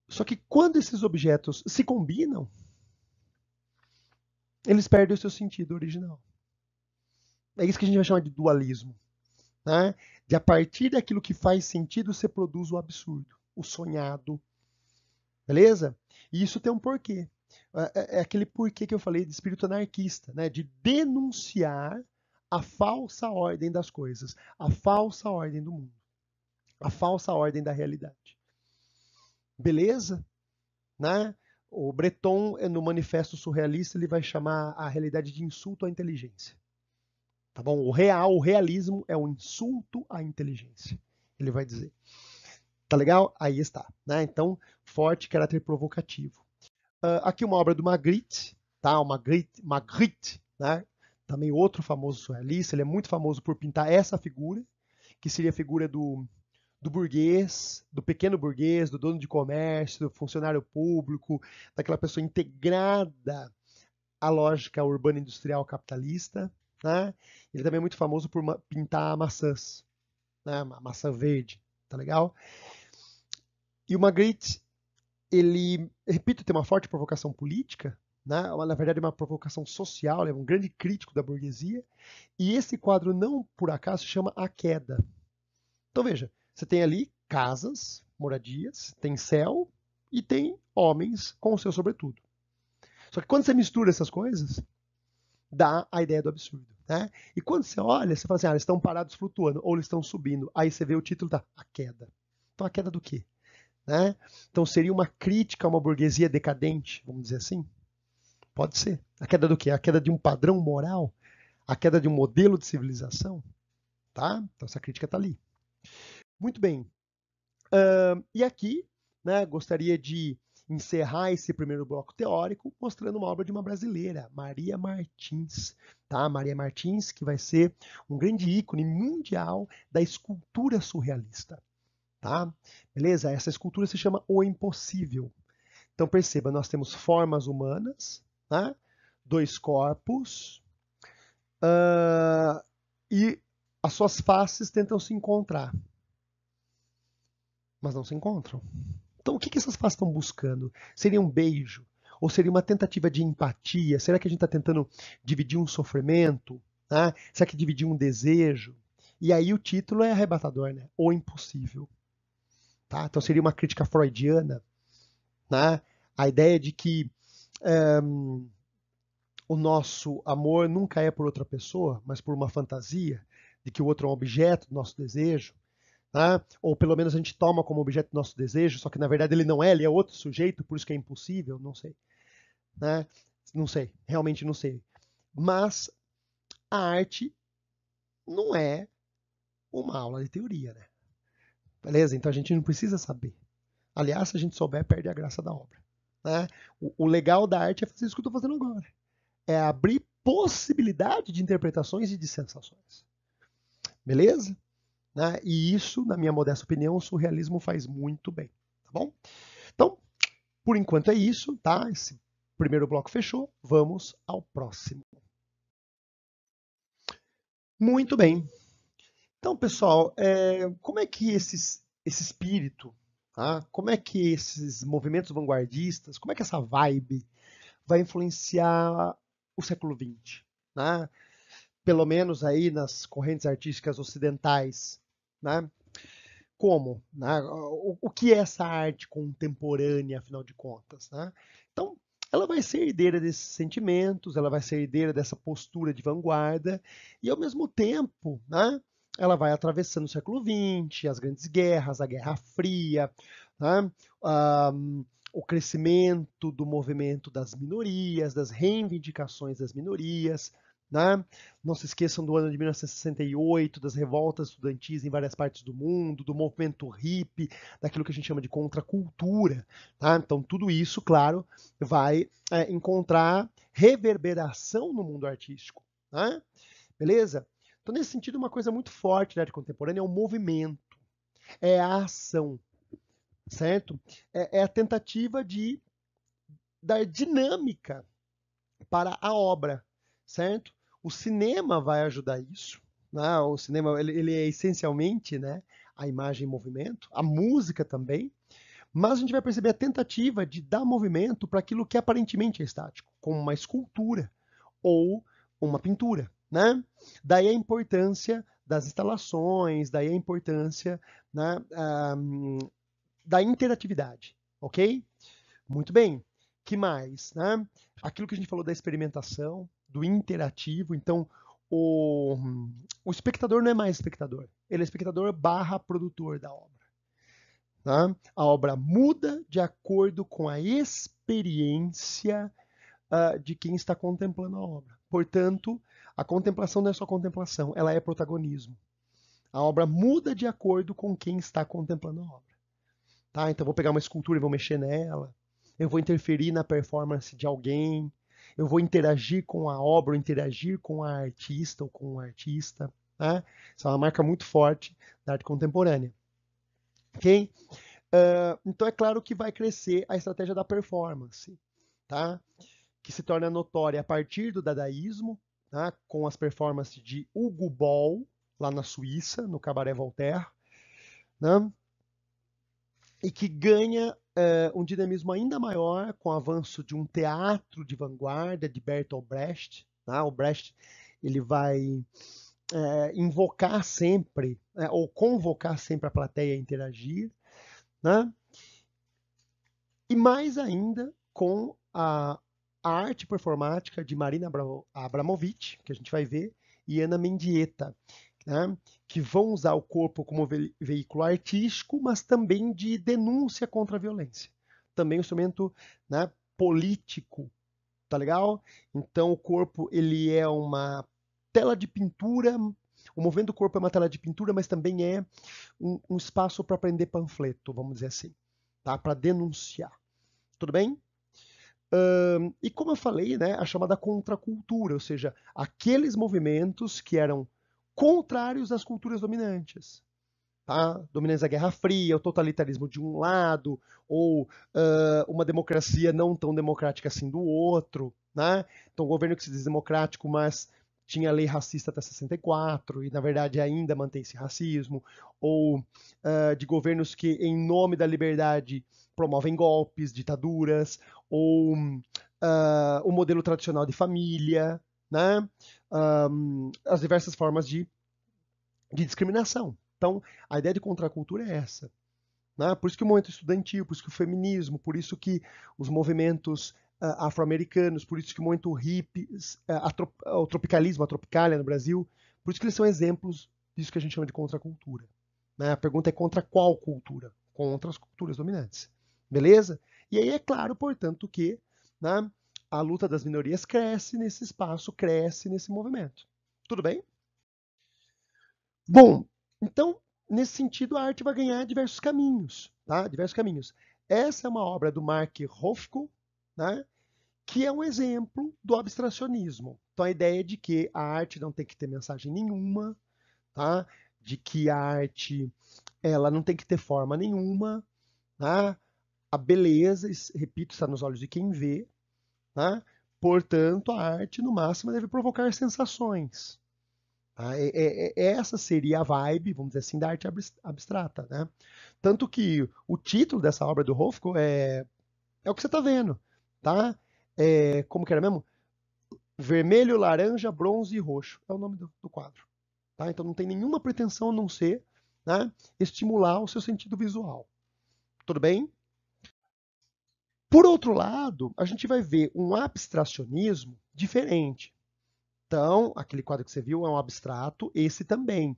Só que quando esses objetos se combinam, eles perdem o seu sentido original. É isso que a gente vai chamar de dualismo. né? De a partir daquilo que faz sentido, você produz o absurdo, o sonhado, beleza? E isso tem um porquê. É aquele porquê que eu falei de espírito anarquista, né? De denunciar a falsa ordem das coisas, a falsa ordem do mundo, a falsa ordem da realidade. Beleza? Né? O Breton, no Manifesto Surrealista, ele vai chamar a realidade de insulto à inteligência. Tá bom? O realismo é um insulto à inteligência. Ele vai dizer. Tá legal? Aí está. Né? Então, forte caráter provocativo. Aqui uma obra do Magritte, tá? O Magritte, né? Também outro famoso surrealista. Ele é muito famoso por pintar essa figura, que seria a figura do burguês, do pequeno burguês, do dono de comércio, do funcionário público, daquela pessoa integrada à lógica urbana industrial capitalista. Né? Ele também é muito famoso por pintar maçãs, né? Maçã verde, tá legal? E o Magritte, ele, repito, tem uma forte provocação política, né? Na verdade uma provocação social, ele é um grande crítico da burguesia, e esse quadro não por acaso se chama A Queda. Então veja, você tem ali casas, moradias, tem céu e tem homens com o seu sobretudo. Só que quando você mistura essas coisas, dá a ideia do absurdo. Né? E quando você olha, você fala assim, eles estão parados flutuando, ou eles estão subindo. Aí você vê o título da A Queda. Então a queda do quê? Né? Então seria uma crítica a uma burguesia decadente, vamos dizer assim? Pode ser. A queda do quê? A queda de um padrão moral? A queda de um modelo de civilização? Tá? Então essa crítica está ali. Muito bem. E aqui, né, gostaria de encerrar esse primeiro bloco teórico mostrando uma obra de uma brasileira, Maria Martins. Tá? Maria Martins, que vai ser um grande ícone mundial da escultura surrealista. Tá? Beleza? Essa escultura se chama O Impossível. Então perceba, nós temos formas humanas, né? Dois corpos, e as suas faces tentam se encontrar, mas não se encontram. Então, o que essas faces estão buscando? Seria um beijo? Ou seria uma tentativa de empatia? Será que a gente está tentando dividir um sofrimento? Né? Será que dividir um desejo? E aí o título é arrebatador, né? O Impossível. Tá? Então seria uma crítica freudiana, né? A ideia de que o nosso amor nunca é por outra pessoa, mas por uma fantasia, de que o outro é um objeto do nosso desejo. Né? Ou pelo menos a gente toma como objeto do nosso desejo, só que na verdade ele não é, ele é outro sujeito, por isso que é impossível, não sei. Né? Não sei, realmente não sei. Mas a arte não é uma aula de teoria, né? Beleza? Então a gente não precisa saber. Aliás, se a gente souber, perde a graça da obra. Né? O legal da arte é fazer isso que eu estou fazendo agora. É abrir possibilidade de interpretações e de sensações. Beleza? Né? E isso, na minha modesta opinião, o surrealismo faz muito bem. Tá bom? Então, por enquanto é isso, tá? Esse primeiro bloco fechou. Vamos ao próximo. Muito bem. Então, pessoal, como é que esse espírito, tá? Como é que esses movimentos vanguardistas, como é que essa vibe vai influenciar o século XX? Né? Pelo menos aí nas correntes artísticas ocidentais. Né? Como? Né? O que é essa arte contemporânea, afinal de contas? Né? Então, ela vai ser herdeira desses sentimentos, ela vai ser herdeira dessa postura de vanguarda, e ao mesmo tempo, né, ela vai atravessando o século XX, as grandes guerras, a Guerra Fria, né, o crescimento do movimento das minorias, das reivindicações das minorias. Né? Não se esqueçam do ano de 1968, das revoltas estudantis em várias partes do mundo, do movimento hippie, daquilo que a gente chama de contracultura. Tá? Então, tudo isso, claro, vai encontrar reverberação no mundo artístico. Né? Beleza? Então, nesse sentido, uma coisa muito forte da arte contemporânea é o movimento, é a ação, certo? É a tentativa de dar dinâmica para a obra, certo? O cinema vai ajudar isso. Né? O cinema ele é essencialmente, né, a imagem em movimento, a música também, mas a gente vai perceber a tentativa de dar movimento para aquilo que aparentemente é estático, como uma escultura ou uma pintura. né? Daí a importância das instalações, daí a importância, né, da interatividade, ok? Muito bem. Que mais, né? Aquilo que a gente falou da experimentação, do interativo. Então, o, o espectador não é mais espectador. Ele é espectador barra produtor da obra. Tá? A obra muda de acordo com a experiência de quem está contemplando a obra. Portanto, a contemplação não é só contemplação, ela é protagonismo. A obra muda de acordo com quem está contemplando a obra. Tá? Então, eu vou pegar uma escultura e vou mexer nela. Eu vou interferir na performance de alguém. Eu vou interagir com a obra, ou interagir com a artista ou com o artista. Né? Isso é uma marca muito forte da arte contemporânea. Ok? Então, é claro que vai crescer a estratégia da performance. Tá? Que se torna notória a partir do dadaísmo, tá? Com as performances de Hugo Boll, lá na Suíça, no Cabaret Voltaire, né? E que ganha um dinamismo ainda maior com o avanço de um teatro de vanguarda de Bertolt Brecht. Tá? O Brecht ele vai invocar sempre, ou convocar sempre a plateia a interagir, né? E mais ainda com a arte performática de Marina Abramovic, que a gente vai ver, e Ana Mendieta, né, que vão usar o corpo como veículo artístico, mas também de denúncia contra a violência. Também um instrumento, né, político, tá legal? Então o corpo ele é uma tela de pintura, o movimento do corpo é uma tela de pintura, mas também é um espaço para prender panfleto, vamos dizer assim, tá? Para denunciar. Tudo bem? E como eu falei, né, a chamada contracultura, ou seja, aqueles movimentos que eram contrários às culturas dominantes. Tá? Dominantes da Guerra Fria, o totalitarismo de um lado, ou uma democracia não tão democrática assim do outro. Né? Então, um governo que se diz democrático, mas tinha lei racista até 64, e na verdade ainda mantém esse racismo, ou de governos que, em nome da liberdade, promovem golpes, ditaduras, ou o modelo tradicional de família, né? As diversas formas de discriminação. Então, a ideia de contracultura é essa. Né? Por isso que o movimento estudantil, por isso que o feminismo, por isso que os movimentos afro-americanos, por isso que o movimento hippie, o tropicalismo, a tropicália no Brasil, por isso que eles são exemplos disso que a gente chama de contracultura. Né? A pergunta é contra qual cultura? Contra as culturas dominantes. Beleza? E aí é claro, portanto, que, né, a luta das minorias cresce nesse espaço, cresce nesse movimento. Tudo bem? Bom, então, nesse sentido, a arte vai ganhar diversos caminhos, tá? Diversos caminhos. Essa é uma obra do Mark Rothko, né? Que é um exemplo do abstracionismo. Então, a ideia de que a arte não tem que ter mensagem nenhuma, tá? De que a arte ela não tem que ter forma nenhuma, tá? A beleza, repito, está nos olhos de quem vê, tá? Portanto, a arte, no máximo, deve provocar sensações. Tá? Essa seria a vibe, vamos dizer assim, da arte abstrata. Né? Tanto que o título dessa obra do Rothko é o que você está vendo. Tá? Como que era mesmo? Vermelho, laranja, bronze e roxo. É o nome do quadro. Tá? Então não tem nenhuma pretensão a não ser, né, estimular o seu sentido visual. Tudo bem? Por outro lado, a gente vai ver um abstracionismo diferente. Então, aquele quadro que você viu é um abstrato, esse também.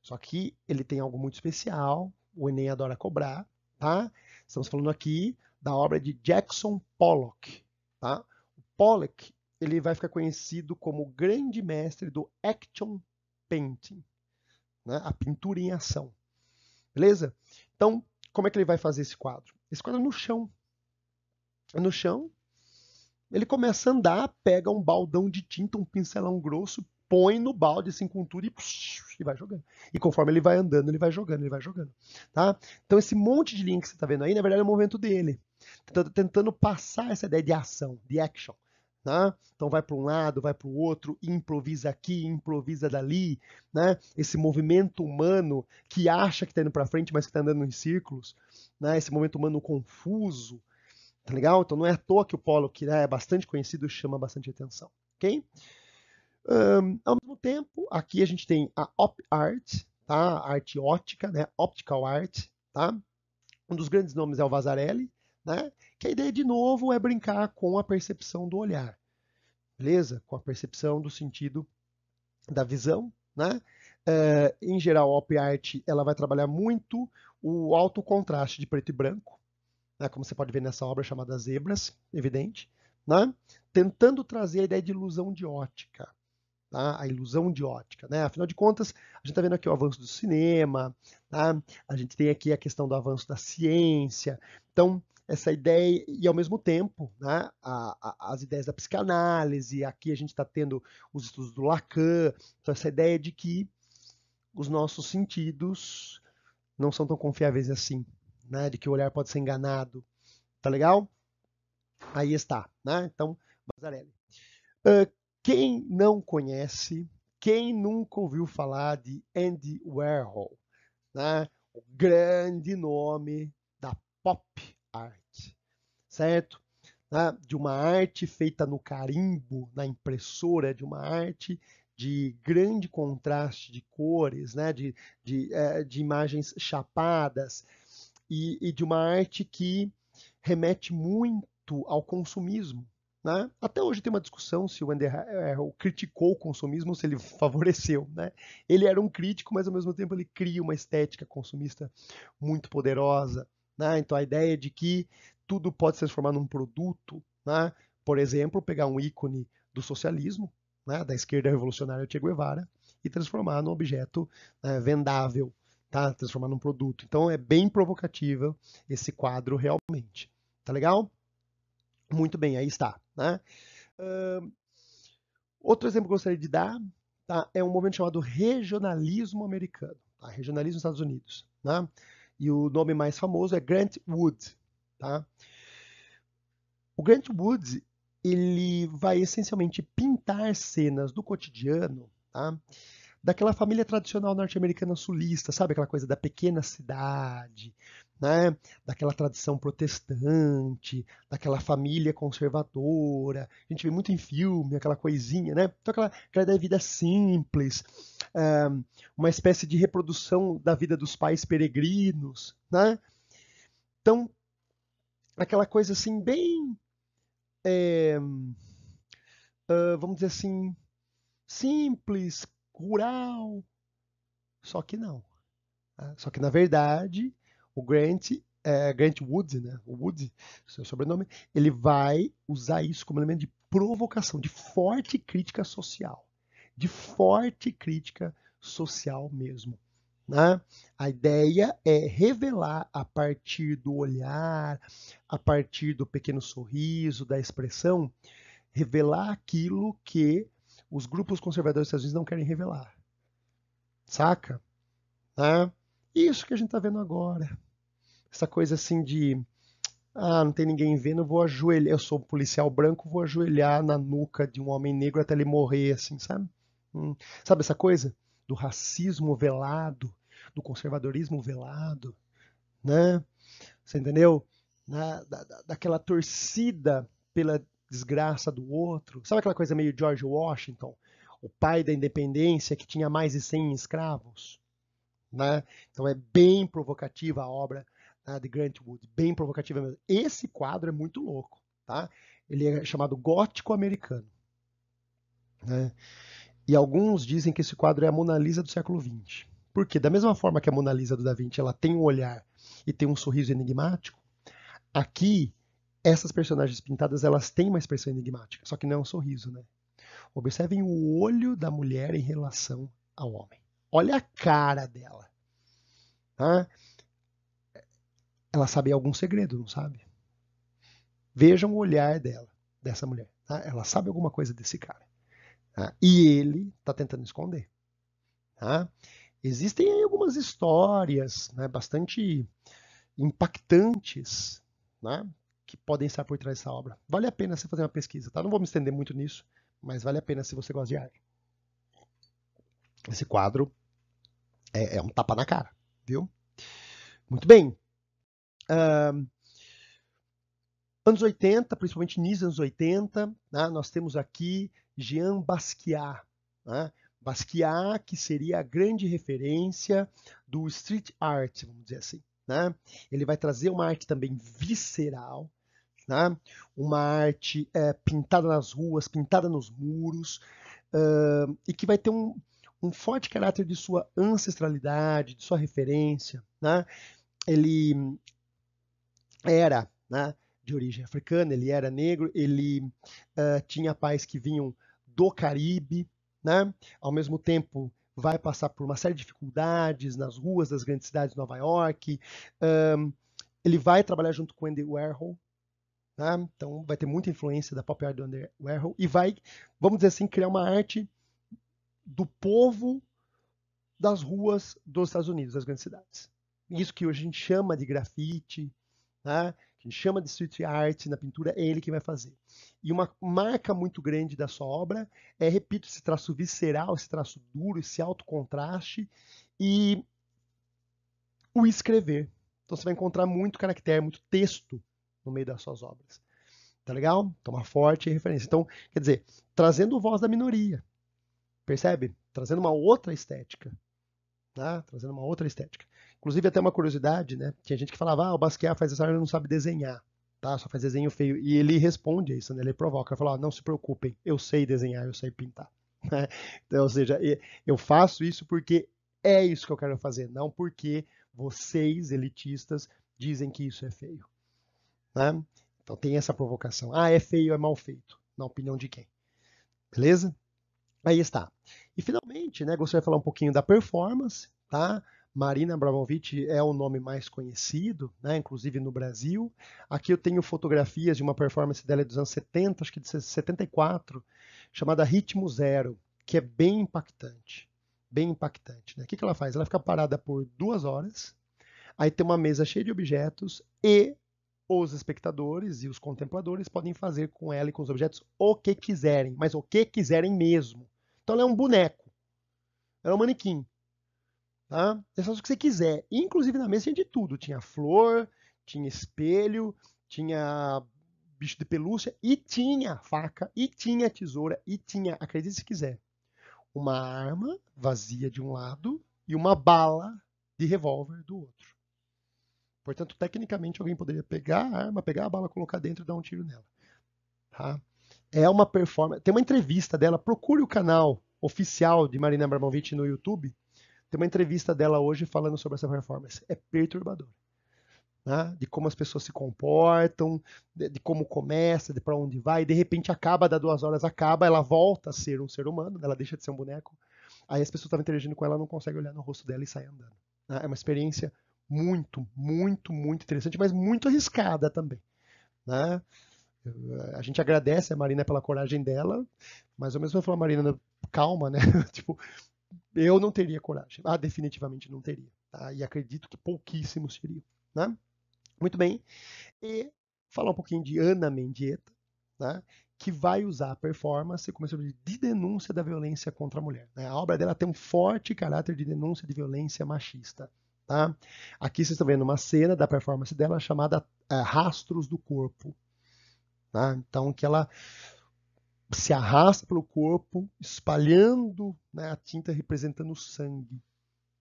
Só que ele tem algo muito especial, o Enem adora cobrar, tá? Estamos falando aqui da obra de Jackson Pollock, tá? O Pollock, ele vai ficar conhecido como o grande mestre do action painting, né? A pintura em ação. Beleza? Então, como é que ele vai fazer esse quadro? Esse quadro é no chão. É no chão, ele começa a andar, pega um baldão de tinta, um pincelão grosso, põe no balde assim com tudo e vai jogando. E conforme ele vai andando, ele vai jogando, ele vai jogando. Tá? Então esse monte de linha que você está vendo aí, na verdade é o movimento dele. Tentando passar essa ideia de ação, de action. Tá? Então vai para um lado, vai para o outro, improvisa aqui, improvisa dali. Né? Esse movimento humano que acha que está indo para frente, mas que está andando em círculos. Né? Esse movimento humano confuso. Tá legal? Então não é à toa que o Pollock, né, é bastante conhecido e chama bastante atenção. Ok? Ao mesmo tempo, aqui a gente tem a Op Art, tá? A arte ótica, né? Optical Art, tá? Um dos grandes nomes é o Vasarely, né? Que a ideia, de novo, é brincar com a percepção do olhar, beleza? Com a percepção do sentido da visão, né? Em geral, a Op Art ela vai trabalhar muito o alto contraste de preto e branco, né? Como você pode ver nessa obra chamada Zebras, evidente, né? Tentando trazer a ideia de ilusão de ótica, tá? A ilusão de ótica, né? Afinal de contas, a gente está vendo aqui o avanço do cinema, tá? A gente tem aqui a questão do avanço da ciência. Então, essa ideia, e ao mesmo tempo, né, as ideias da psicanálise, aqui a gente está tendo os estudos do Lacan, então essa ideia de que os nossos sentidos não são tão confiáveis assim, né? De que o olhar pode ser enganado, tá legal? Aí está, né? Então, Vasarely. Uh, quem não conhece, quem nunca ouviu falar de Andy Warhol, né? O grande nome da pop art, certo? Né? De uma arte feita no carimbo, na impressora, de uma arte de grande contraste de cores, né? De imagens chapadas e de uma arte que remete muito ao consumismo, né? Até hoje tem uma discussão se o Andy Warhol criticou o consumismo ou se ele favoreceu, né? Ele era um crítico, mas ao mesmo tempo ele cria uma estética consumista muito poderosa, né? Então a ideia de que tudo pode se transformar num produto, né? Por exemplo, pegar um ícone do socialismo, né? Da esquerda revolucionária Che Guevara e transformar num objeto vendável, tá? Transformar num produto. Então é bem provocatível esse quadro realmente. Tá legal? Muito bem, aí está, né? Outro exemplo que eu gostaria de dar, tá, é um movimento chamado regionalismo americano, tá? Regionalismo nos Estados Unidos, né? E o nome mais famoso é Grant Wood, tá? O Grant Wood, ele vai essencialmente pintar cenas do cotidiano, tá? Daquela família tradicional norte-americana sulista, sabe? Aquela coisa da pequena cidade, né? Daquela tradição protestante, daquela família conservadora. A gente vê muito em filme, aquela coisinha, né? Então, aquela da vida simples, uma espécie de reprodução da vida dos pais peregrinos, né? Então, aquela coisa assim, bem, vamos dizer assim, simples, rural, só que não. Tá? Só que, na verdade, o Grant Wood, né? O Wood, seu sobrenome, ele vai usar isso como elemento de provocação, de forte crítica social. De forte crítica social mesmo. Né? A ideia é revelar a partir do olhar, a partir do pequeno sorriso, da expressão, revelar aquilo que os grupos conservadores dos Estados Unidos não querem revelar. Saca? Né? Isso que a gente está vendo agora. Essa coisa assim de, não tem ninguém vendo, eu vou ajoelhar, eu sou um policial branco, vou ajoelhar na nuca de um homem negro até ele morrer, assim, sabe? Sabe essa coisa do racismo velado, do conservadorismo velado, né? Você entendeu? Daquela torcida pela desgraça do outro. Sabe aquela coisa meio George Washington, o pai da independência que tinha mais de 100 escravos? Né? Então é bem provocativa a obra, né, de Grant Wood, bem provocativa mesmo. Esse quadro é muito louco, tá? Ele é chamado gótico americano, né? E alguns dizem que esse quadro é a Mona Lisa do século XX. Porque da mesma forma que a Mona Lisa do Da Vinci, ela tem um olhar e tem um sorriso enigmático, aqui essas personagens pintadas, elas têm uma expressão enigmática, só que não é um sorriso, né? Observem o olho da mulher em relação ao homem. Olha a cara dela. Tá? Ela sabe algum segredo, não sabe? Vejam o olhar dela, dessa mulher. Tá? Ela sabe alguma coisa desse cara. Tá? E ele está tentando esconder. Tá? Existem aí algumas histórias, né, bastante impactantes, né, que podem estar por trás dessa obra. Vale a pena você fazer uma pesquisa. Tá? Não vou me estender muito nisso, mas vale a pena se você gosta de arte. Esse quadro é um tapa na cara, viu? Muito bem. Anos 80, principalmente início dos anos 80, né, nós temos aqui Jean Basquiat. né? Basquiat, que seria a grande referência do street art, vamos dizer assim, né? Ele vai trazer uma arte também visceral, né? Uma arte pintada nas ruas, pintada nos muros, e que vai ter um forte caráter de sua ancestralidade, de sua referência, né? Ele era, né, de origem africana, ele era negro, ele tinha pais que vinham do Caribe, né? Ao mesmo tempo vai passar por uma série de dificuldades nas ruas das grandes cidades de Nova York. Ele vai trabalhar junto com Andy Warhol, né? Então vai ter muita influência da pop art do Andy Warhol e vai, vamos dizer assim, criar uma arte do povo das ruas dos Estados Unidos, das grandes cidades. Isso que hoje a gente chama de grafite, né? A gente chama de street art na pintura, é ele que vai fazer. E uma marca muito grande da sua obra é, repito, esse traço visceral, esse traço duro, esse alto contraste e o escrever. Então você vai encontrar muito caractere, muito texto no meio das suas obras. Tá legal? Então uma forte referência. Então, quer dizer, trazendo voz da minoria, percebe? Trazendo uma outra estética. Né? Trazendo uma outra estética. Inclusive, até uma curiosidade, né? Tinha gente que falava, o Basquiat faz essa arte e não sabe desenhar, tá? Só faz desenho feio. E ele responde a isso, né? Ele provoca, ele fala, não se preocupem, eu sei desenhar, eu sei pintar. Então, ou seja, eu faço isso porque é isso que eu quero fazer, não porque vocês, elitistas, dizem que isso é feio. Né? Então tem essa provocação. É feio, é mal feito. Na opinião de quem? Beleza? Aí está. E finalmente, né, gostaria de falar um pouquinho da performance, tá? Marina Abramovic é o nome mais conhecido, né, inclusive no Brasil. Aqui eu tenho fotografias de uma performance dela dos anos 70, acho que de 74, chamada Ritmo Zero, que é bem impactante. Bem impactante. Né? O que ela faz? Ela fica parada por 2 horas, aí tem uma mesa cheia de objetos e os espectadores e os contempladores podem fazer com ela e com os objetos o que quiserem, mas o que quiserem mesmo. Então ela é um boneco, ela é um manequim. Tá? Você faz o que você quiser. Inclusive na mesa tinha de tudo. Tinha flor, tinha espelho, tinha bicho de pelúcia, e tinha faca, e tinha tesoura, e tinha, acredite se quiser, uma arma vazia de um lado e uma bala de revólver do outro. Portanto, tecnicamente, alguém poderia pegar a arma, pegar a bala, colocar dentro e dar um tiro nela. Tá? É uma performance. Tem uma entrevista dela, procure o canal oficial de Marina Abramovic no YouTube. Tem uma entrevista dela hoje falando sobre essa performance. É perturbador. Né? De como as pessoas se comportam, de como começa, de para onde vai, e de repente acaba, dá 2 horas, acaba, ela volta a ser um ser humano, ela deixa de ser um boneco. Aí as pessoas estavam interagindo com ela, não conseguem olhar no rosto dela e saem andando. Né? É uma experiência muito, muito, muito interessante, mas muito arriscada também. Né? A gente agradece a Marina pela coragem dela, mas ao mesmo tempo falar, Marina, calma, né? Tipo, eu não teria coragem. Definitivamente não teria. Tá? E acredito que pouquíssimos teriam. Né? Muito bem. E falar um pouquinho de Ana Mendieta, né? Que vai usar a performance como instrumento de denúncia da violência contra a mulher. Né? A obra dela tem um forte caráter de denúncia de violência machista. Tá? Aqui vocês estão vendo uma cena da performance dela chamada Rastros do Corpo. Tá? Então, que ela se arrasta pelo corpo, espalhando, né, a tinta representando o sangue.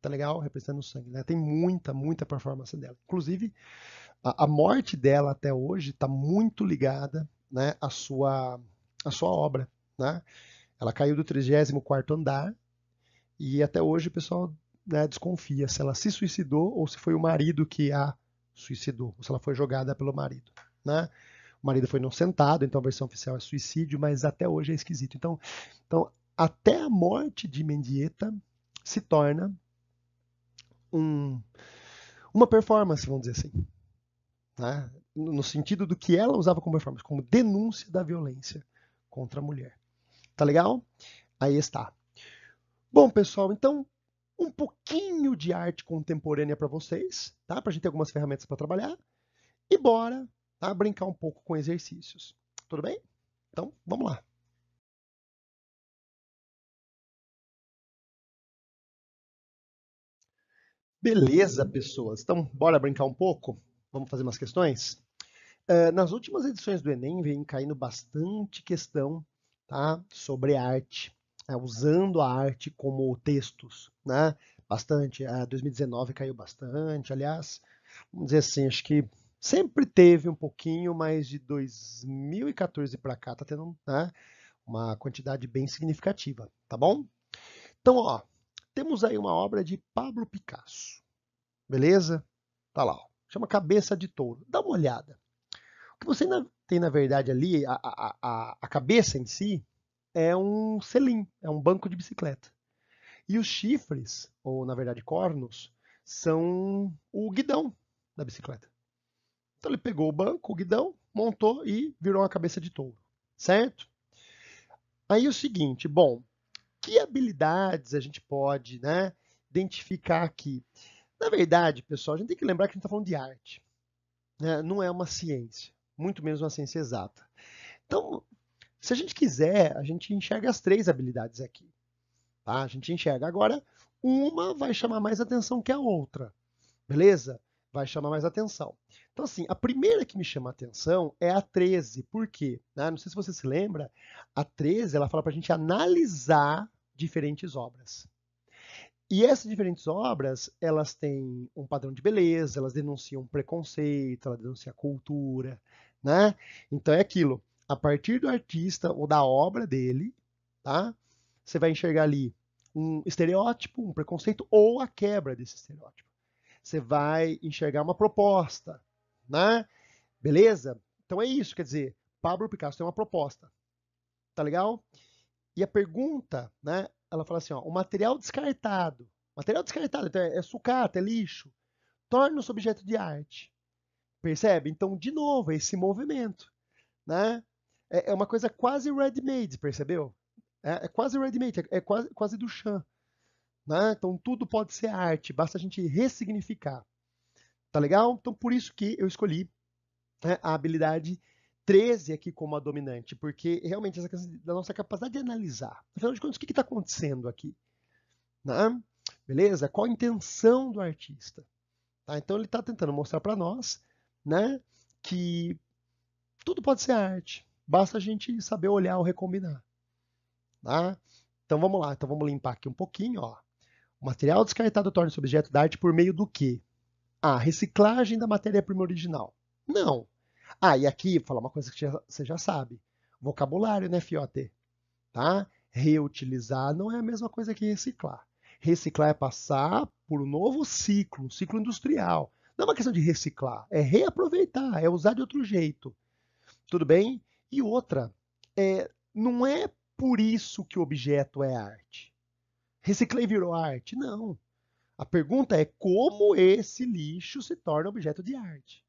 Tá legal? Representando o sangue. Né? Tem muita, muita performance dela. Inclusive, a morte dela até hoje está muito ligada, né, à sua obra. Né? Ela caiu do 34º andar e até hoje o pessoal, né, desconfia se ela se suicidou ou se foi o marido que a suicidou, ou se ela foi jogada pelo marido. Né? O marido foi inocentado, então a versão oficial é suicídio, mas até hoje é esquisito. Então até a morte de Mendieta se torna uma performance, vamos dizer assim. Né? No sentido do que ela usava como performance, como denúncia da violência contra a mulher. Tá legal? Aí está. Bom, pessoal, então um pouquinho de arte contemporânea para vocês, tá? Para a gente ter algumas ferramentas para trabalhar. E bora, tá? Brincar um pouco com exercícios. Tudo bem? Então, vamos lá. Beleza, pessoas. Então, bora brincar um pouco? Vamos fazer umas questões? Nas últimas edições do Enem, vem caindo bastante questão, tá, sobre arte. usando a arte como textos, né? Bastante. 2019 caiu bastante, aliás, vamos dizer assim, acho que sempre teve um pouquinho, mas de 2014 para cá tá tendo, né, uma quantidade bem significativa, tá bom? Então, ó, temos aí uma obra de Pablo Picasso, beleza? Tá lá, ó, chama Cabeça de Touro. Dá uma olhada. O que você tem, na verdade, ali, a cabeça em si, é um selim, é um banco de bicicleta. E os chifres, ou na verdade cornos, são o guidão da bicicleta. Então ele pegou o banco, o guidão, montou e virou uma cabeça de touro, certo? Aí o seguinte, bom, que habilidades a gente pode, né, identificar aqui? Na verdade, pessoal, a gente tem que lembrar que a gente está falando de arte, né? Não é uma ciência, muito menos uma ciência exata. Então, se a gente quiser, a gente enxerga as três habilidades aqui. Tá? A gente enxerga. Agora, uma vai chamar mais atenção que a outra, beleza? Vai chamar mais atenção. Então, assim, a primeira que me chama a atenção é a 13. Por quê? Não sei se você se lembra, a 13 ela fala para a gente analisar diferentes obras. E essas diferentes obras, elas têm um padrão de beleza, elas denunciam preconceito, elas denunciam cultura, né? Então é aquilo. A partir do artista ou da obra dele, tá? Você vai enxergar ali um estereótipo, um preconceito ou a quebra desse estereótipo. Você vai enxergar uma proposta, né? Beleza? Então é isso, quer dizer, Pablo Picasso tem uma proposta, tá legal? E a pergunta, né? Ela fala assim, ó, o material descartado, então é sucata, é lixo, torna-se objeto de arte. Percebe? Então, de novo, esse movimento, né? É uma coisa quase ready-made, percebeu? É quase ready-made, é quase do chão. Né? Então tudo pode ser arte, basta a gente ressignificar. Tá legal? Então por isso que eu escolhi, né, a habilidade 13 aqui como a dominante, porque realmente essa questão da nossa capacidade de analisar. Afinal de contas, o que está acontecendo aqui? Né? Beleza? Qual a intenção do artista? Tá? Então ele está tentando mostrar para nós, né, que tudo pode ser arte, basta a gente saber olhar ou recombinar. Tá? Então vamos lá, então vamos limpar aqui um pouquinho, ó. O material descartado torna-se objeto de arte por meio do quê? Reciclagem da matéria-prima original. Não. E aqui, falar uma coisa que você já sabe. Vocabulário, né, fiote? Tá? Reutilizar não é a mesma coisa que reciclar. Reciclar é passar por um novo ciclo, um ciclo industrial. Não é uma questão de reciclar, é reaproveitar, é usar de outro jeito. Tudo bem? E outra, não é por isso que o objeto é arte. Reciclei e virou arte? Não. A pergunta é como esse lixo se torna objeto de arte.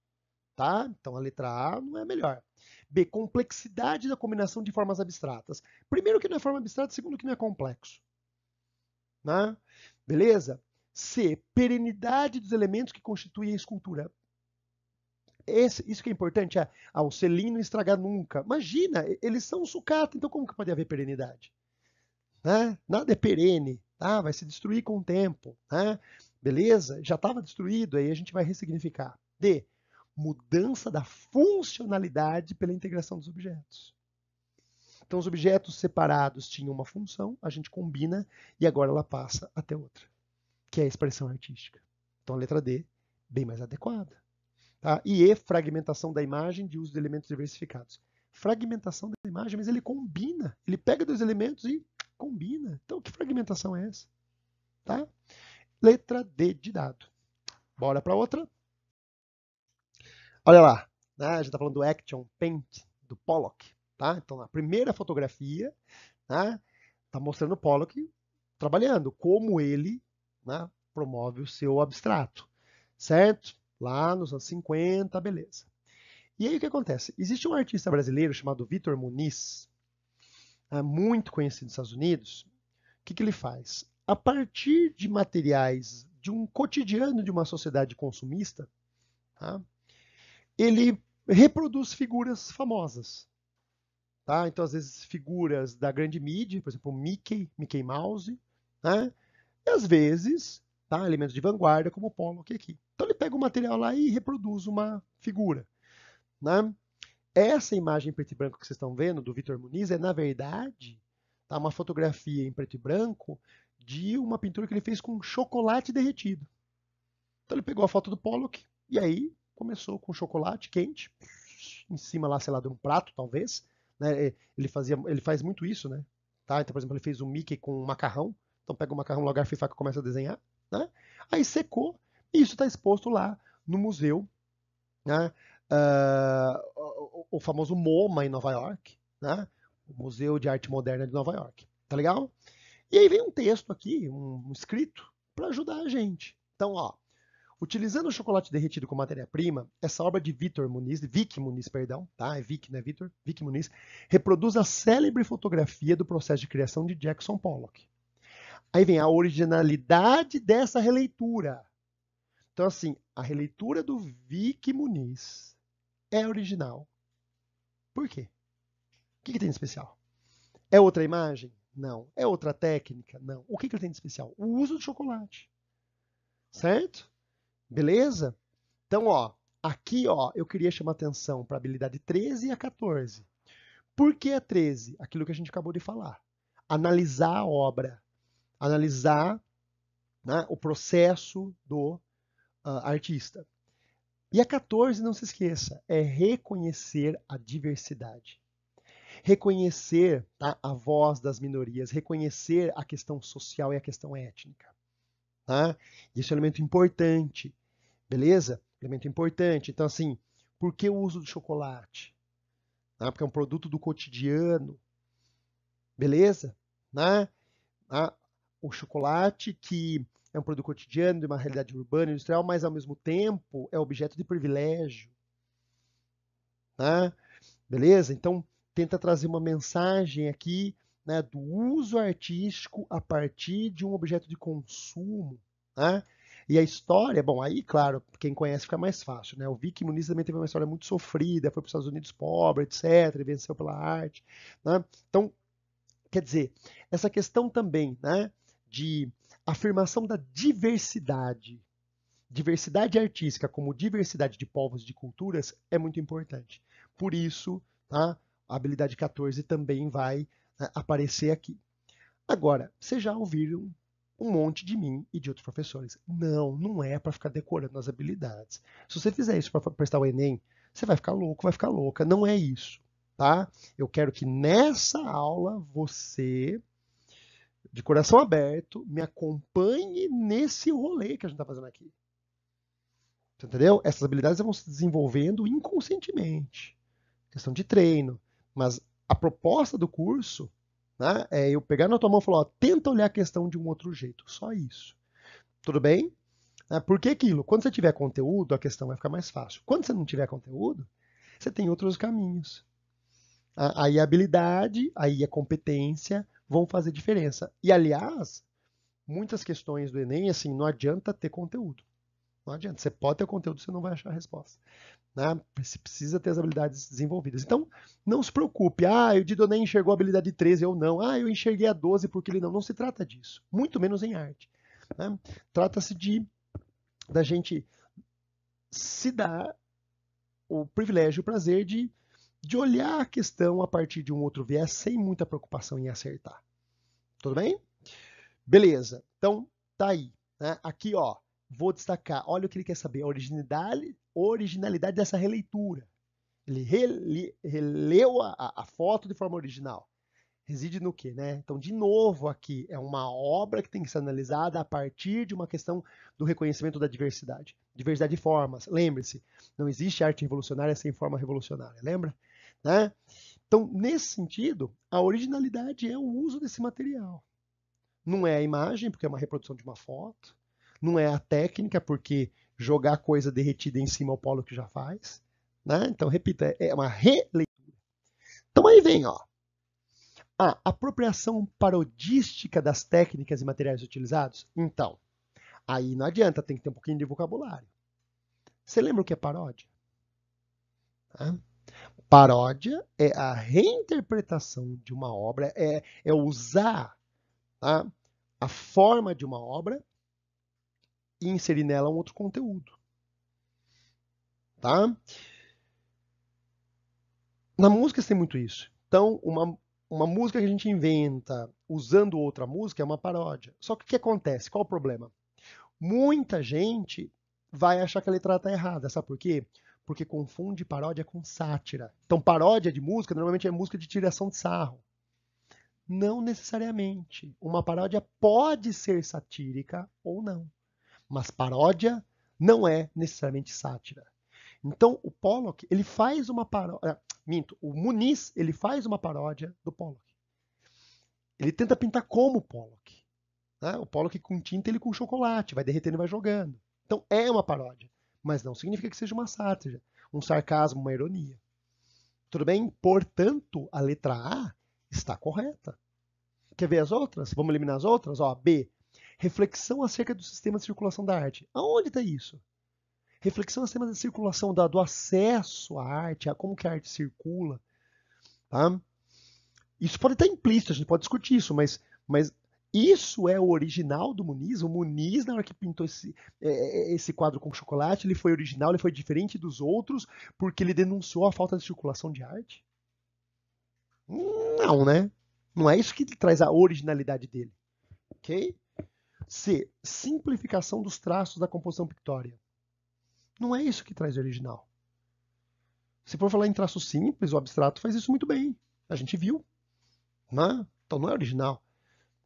Tá? Então a letra A não é a melhor. B, complexidade da combinação de formas abstratas. Primeiro que não é forma abstrata, segundo que não é complexo. Né? Beleza? C, perenidade dos elementos que constituem a escultura. Isso que é importante, o selim não estragar nunca. Imagina, eles são sucata, então como que pode haver perenidade? Né? Nada é perene, tá? Vai se destruir com o tempo. Né? Beleza? Já estava destruído, aí a gente vai ressignificar. D, mudança da funcionalidade pela integração dos objetos. Então, os objetos separados tinham uma função, a gente combina e agora ela passa a ter outra, que é a expressão artística. Então, a letra D, bem mais adequada. Tá? E E, fragmentação da imagem de uso de elementos diversificados. Fragmentação da imagem, mas ele combina. Ele pega dois elementos e combina. Então, que fragmentação é essa? Tá? Letra D de dado. Bora para outra. Olha lá, né? A gente está falando do Action Paint, do Pollock. Tá? Então, a primeira fotografia está mostrando o Pollock trabalhando, como ele, né, promove o seu abstrato. Certo? Lá nos anos 50, beleza. E aí o que acontece? Existe um artista brasileiro chamado Vitor Muniz, muito conhecido nos Estados Unidos. O que ele faz? A partir de materiais de um cotidiano de uma sociedade consumista, tá? Ele reproduz figuras famosas. Tá? Então, às vezes, figuras da grande mídia, por exemplo, Mickey Mouse, né? E às vezes, tá? Elementos de vanguarda, como o Pollock aqui. Então, ele pega o material lá e reproduz uma figura. Né? Essa imagem em preto e branco que vocês estão vendo, do Vitor Muniz, é, na verdade, tá? Uma fotografia em preto e branco de uma pintura que ele fez com chocolate derretido. Então ele pegou a foto do Pollock e aí começou com chocolate quente, em cima lá, sei lá, de um prato, talvez. Né? Ele faz muito isso, né? Tá? Então, por exemplo, ele fez um Mickey com um macarrão. Então pega o macarrão, logo garfo e faca e começa a desenhar. Né? Aí secou e isso está exposto lá no museu, né? O famoso MoMA em Nova York, né? O Museu de Arte Moderna de Nova York. Tá legal? E aí vem um texto aqui, um escrito, para ajudar a gente. Então, ó, utilizando o chocolate derretido como matéria-prima, essa obra de Vic Muniz, perdão, tá? É Vic, não é Vitor? Vic Muniz, reproduz a célebre fotografia do processo de criação de Jackson Pollock. Aí vem a originalidade dessa releitura. Então, assim, a releitura do Vic Muniz é original. Por quê? O que tem de especial? É outra imagem? Não. É outra técnica? Não. O que ele tem de especial? O uso do chocolate. Certo? Beleza? Então, ó, aqui, ó, eu queria chamar atenção para a habilidade 13 e a 14. Por que a 13? Aquilo que a gente acabou de falar. Analisar a obra. Analisar, né, o processo do artista. E a 14, não se esqueça, é reconhecer a diversidade. Reconhecer, tá, a voz das minorias, reconhecer a questão social e a questão étnica. Tá? Isso é um elemento importante, beleza? Elemento importante. Então, assim, por que o uso do chocolate? Tá? Porque é um produto do cotidiano, beleza? Né? Tá? O chocolate que é um produto cotidiano de uma realidade urbana e industrial, mas ao mesmo tempo é objeto de privilégio. Tá? Beleza? Então, tenta trazer uma mensagem aqui, né, do uso artístico a partir de um objeto de consumo. Né? E a história, bom, aí, claro, quem conhece fica mais fácil. Né? O Vic Muniz também teve uma história muito sofrida, foi para os Estados Unidos pobre, etc., e venceu pela arte. Né? Então, quer dizer, essa questão também, né, de afirmação da diversidade, diversidade artística como diversidade de povos e de culturas é muito importante. Por isso, tá, a habilidade 14 também vai, né, aparecer aqui. Agora, vocês já ouviram um monte de mim e de outros professores. Não, não é para ficar decorando as habilidades. Se você fizer isso para prestar o Enem, você vai ficar louco, vai ficar louca. Não é isso, tá? Eu quero que nessa aula você, de coração aberto, me acompanhe nesse rolê que a gente está fazendo aqui. Entendeu? Essas habilidades vão se desenvolvendo inconscientemente. Questão de treino. Mas a proposta do curso, né, é eu pegar na tua mão e falar, ó, tenta olhar a questão de um outro jeito. Só isso. Tudo bem? Por que aquilo? Quando você tiver conteúdo, a questão vai ficar mais fácil. Quando você não tiver conteúdo, você tem outros caminhos. Aí a habilidade, aí a competência vão fazer diferença. E, aliás, muitas questões do Enem, assim, não adianta ter conteúdo. Não adianta. Você pode ter conteúdo, você não vai achar a resposta. Né? Você precisa ter as habilidades desenvolvidas. Então, não se preocupe. Ah, o Dido nem enxergou a habilidade 13, eu não. Ah, eu enxerguei a 12 porque ele não. Não se trata disso. Muito menos em arte. Né? Trata-se da gente se dar o privilégio, o prazer de olhar a questão a partir de um outro viés, sem muita preocupação em acertar. Tudo bem? Beleza. Então, tá aí. Né? Aqui, ó, vou destacar. Olha o que ele quer saber. A originalidade dessa releitura. Ele releu a foto de forma original. Reside no quê, né? Então, de novo, aqui é uma obra que tem que ser analisada a partir de uma questão do reconhecimento da diversidade. Diversidade de formas. Lembre-se, não existe arte revolucionária sem forma revolucionária, lembra? Né? Então, nesse sentido, a originalidade é o uso desse material. Não é a imagem, porque é uma reprodução de uma foto. Não é a técnica, porque jogar coisa derretida em cima ao polo que já faz. Né? Então, repita, é uma releitura. Então, aí vem, ó. A apropriação parodística das técnicas e materiais utilizados? Então, aí não adianta, tem que ter um pouquinho de vocabulário. Você lembra o que é paródia? Tá? Paródia é a reinterpretação de uma obra, é usar, tá, a forma de uma obra e inserir nela um outro conteúdo. Tá? Na música tem muito isso. Então, uma música que a gente inventa usando outra música é uma paródia. Só que o que acontece? Qual o problema? Muita gente vai achar que a letra está errada. Sabe por quê? Porque confunde paródia com sátira. Então, paródia de música normalmente é música de tiração de sarro. Não necessariamente. Uma paródia pode ser satírica ou não. Mas paródia não é necessariamente sátira. Então, o Pollock, ele faz uma paródia... o Muniz, ele faz uma paródia do Pollock. Ele tenta pintar como o Pollock. Né? O Pollock com tinta, ele com chocolate, vai derretendo e vai jogando. Então, é uma paródia. Mas não significa que seja uma sátira, um sarcasmo, uma ironia. Tudo bem? Portanto, a letra A está correta. Quer ver as outras? Vamos eliminar as outras? Ó, B. Reflexão acerca do sistema de circulação da arte. Aonde está isso? Reflexão acerca da circulação, do acesso à arte, a como que a arte circula. Tá? Isso pode estar implícito, a gente pode discutir isso, mas isso é o original do Muniz. O Muniz, na hora que pintou esse quadro com chocolate, ele foi original, ele foi diferente dos outros, porque ele denunciou a falta de circulação de arte? Não, né? Não é isso que traz a originalidade dele. Ok? C. Simplificação dos traços da composição pictória. Não é isso que traz o original. Se for falar em traço simples, o abstrato faz isso muito bem. A gente viu. Né? Então não é original.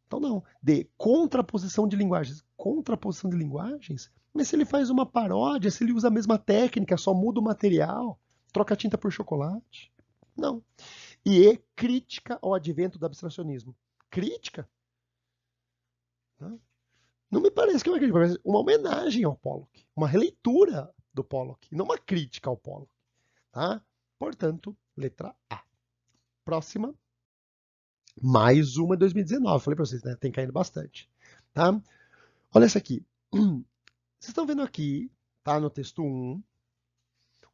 Então não. D. Contraposição de linguagens. Contraposição de linguagens? Mas se ele faz uma paródia, se ele usa a mesma técnica, só muda o material, troca a tinta por chocolate? Não. E E. Crítica ao advento do abstracionismo. Crítica? Não me parece que é uma crítica, mas uma homenagem ao Pollock. Uma releitura do Pollock, e não uma crítica ao Pollock. Tá? Portanto, letra A. Próxima. Mais uma 2019. Falei para vocês, né? Tem caindo bastante. Tá? Olha essa aqui. Vocês estão vendo aqui, tá? No texto 1,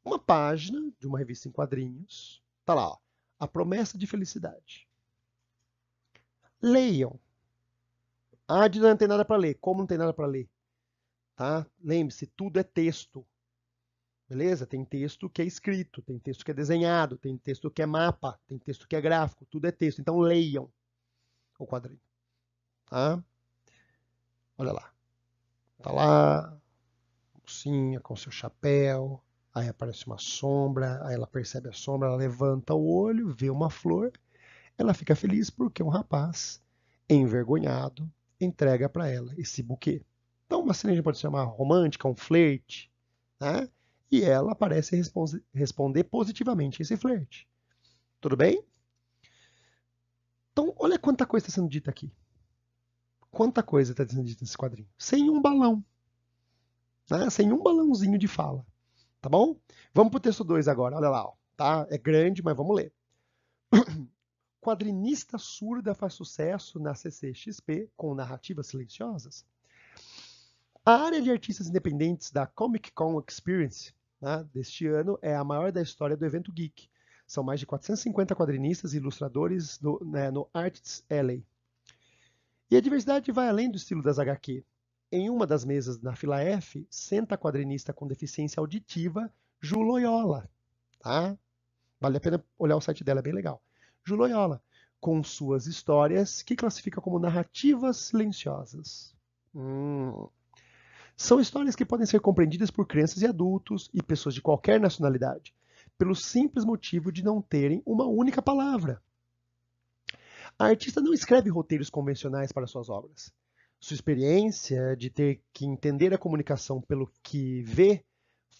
uma página de uma revista em quadrinhos. Tá lá, ó. A Promessa de Felicidade. Leiam. Ah, não tem nada para ler. Como não tem nada para ler? Tá? Lembre-se, tudo é texto. Beleza? Tem texto que é escrito, tem texto que é desenhado, tem texto que é mapa, tem texto que é gráfico, tudo é texto. Então leiam o quadrinho. Tá? Olha lá. Tá lá, mocinha com seu chapéu, aí aparece uma sombra, aí ela percebe a sombra, ela levanta o olho, vê uma flor, ela fica feliz porque um rapaz, envergonhado, entrega para ela esse buquê. Então uma cena a gente pode chamar romântica, um flerte, né? E ela parece responder positivamente a esse flerte. Tudo bem? Então, olha quanta coisa está sendo dita aqui. Quanta coisa está sendo dita nesse quadrinho. Sem um balão. Né? Sem um balãozinho de fala. Tá bom? Vamos para o texto 2 agora. Olha lá. Ó. Tá? É grande, mas vamos ler. Quadrinista surda faz sucesso na CCXP com narrativas silenciosas. A área de artistas independentes da Comic Con Experience, né, deste ano é a maior da história do evento geek. São mais de 450 quadrinistas e ilustradores no Artists Alley. E a diversidade vai além do estilo das HQ. Em uma das mesas na fila F, senta a quadrinista com deficiência auditiva, Ju Loyola. Tá? Vale a pena olhar o site dela, é bem legal. Ju Loyola, com suas histórias que classifica como narrativas silenciosas. São histórias que podem ser compreendidas por crianças e adultos e pessoas de qualquer nacionalidade, pelo simples motivo de não terem uma única palavra. A artista não escreve roteiros convencionais para suas obras. Sua experiência de ter que entender a comunicação pelo que vê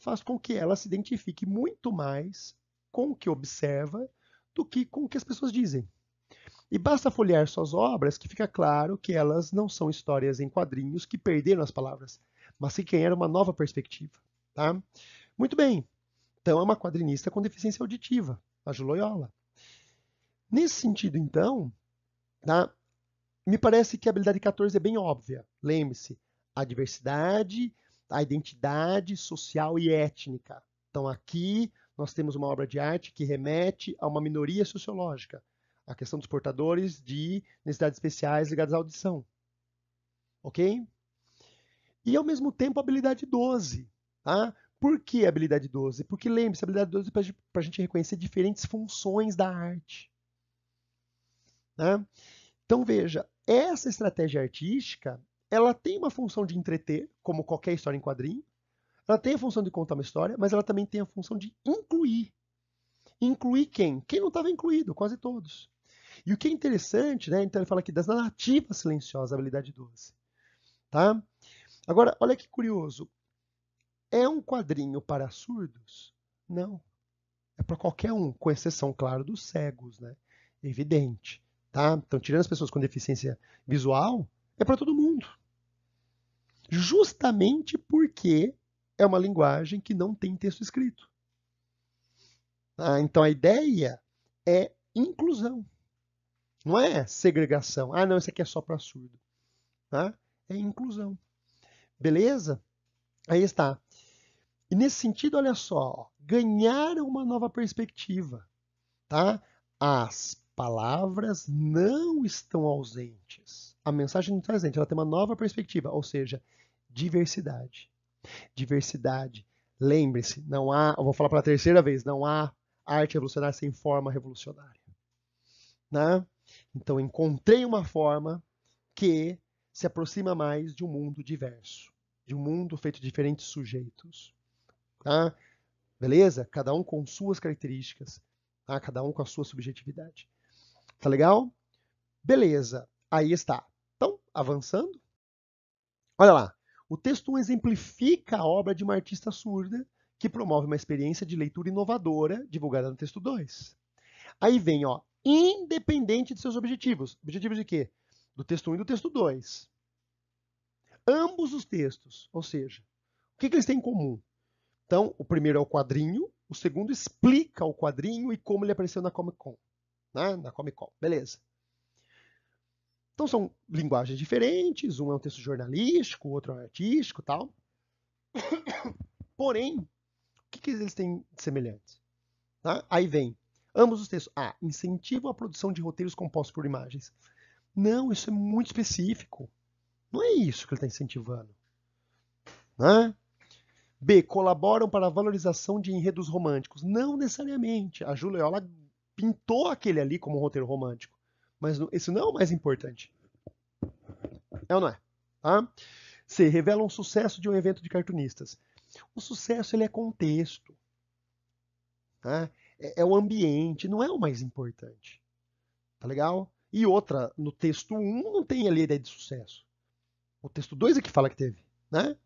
faz com que ela se identifique muito mais com o que observa do que com o que as pessoas dizem. E basta folhear suas obras que fica claro que elas não são histórias em quadrinhos que perderam as palavras, mas que ganharam uma nova perspectiva. Tá? Muito bem. Então é uma quadrinista com deficiência auditiva, a Ju Loyola. Nesse sentido, então, tá? Me parece que a habilidade 14 é bem óbvia. Lembre-se, a diversidade, a identidade social e étnica. Então aqui nós temos uma obra de arte que remete a uma minoria sociológica, a questão dos portadores de necessidades especiais ligadas à audição. Ok? E ao mesmo tempo a habilidade 12. Tá? Por que a habilidade 12? Porque lembre-se, a habilidade 12 é para a gente reconhecer diferentes funções da arte. né? Então, veja, essa estratégia artística, ela tem uma função de entreter, como qualquer história em quadrinho. Ela tem a função de contar uma história, mas ela também tem a função de incluir. Incluir quem? Quem não estava incluído, quase todos. E o que é interessante, né? Então ele fala aqui das narrativas silenciosas, habilidade 12. Tá? Agora, olha que curioso. É um quadrinho para surdos? Não. É para qualquer um, com exceção, claro, dos cegos, né? Evidente. Tá? Então, tirando as pessoas com deficiência visual, é para todo mundo. Justamente porque é uma linguagem que não tem texto escrito. Tá? Então, a ideia é inclusão. Não é segregação. Ah, não, isso aqui é só para surdo. Tá? É inclusão. Beleza? Aí está. E nesse sentido, olha só, ganhar uma nova perspectiva, tá? As palavras não estão ausentes. A mensagem não está ausente, ela tem uma nova perspectiva, ou seja, diversidade. Diversidade. Lembre-se, não há, eu vou falar pela terceira vez, não há arte revolucionária sem forma revolucionária. Né? Então, encontrei uma forma que se aproxima mais de um mundo diverso, de um mundo feito de diferentes sujeitos. Tá? Beleza? Cada um com suas características, tá? Cada um com a sua subjetividade. Tá legal? Beleza. Aí está. Então, avançando. Olha lá. O texto 1 exemplifica a obra de uma artista surda que promove uma experiência de leitura inovadora divulgada no texto 2. Aí vem, ó, independente de seus objetivos. Objetivos de quê? Do texto 1 e do texto 2. Ambos os textos, ou seja, o que eles têm em comum? Então, o primeiro é o quadrinho, o segundo explica o quadrinho e como ele apareceu na Comic Con. Né? Na Comic Con, beleza. Então são linguagens diferentes, um é um texto jornalístico, o outro é um artístico, tal. Porém, o que eles têm de semelhantes? Tá? Aí vem, ambos os textos. A. Incentivam a produção de roteiros compostos por imagens. Não, isso é muito específico. Não é isso que ele está incentivando. Né? B. Colaboram para a valorização de enredos românticos. Não necessariamente. A Juliola pintou aquele ali como um roteiro romântico. Mas esse não é o mais importante. É ou não é? Tá? C. Revelam o sucesso de um evento de cartunistas. O sucesso ele é contexto. Tá? É o ambiente, não é o mais importante. Tá legal? E outra, no texto 1 não tem ali a ideia de sucesso. O texto 2 é que fala que teve. Né?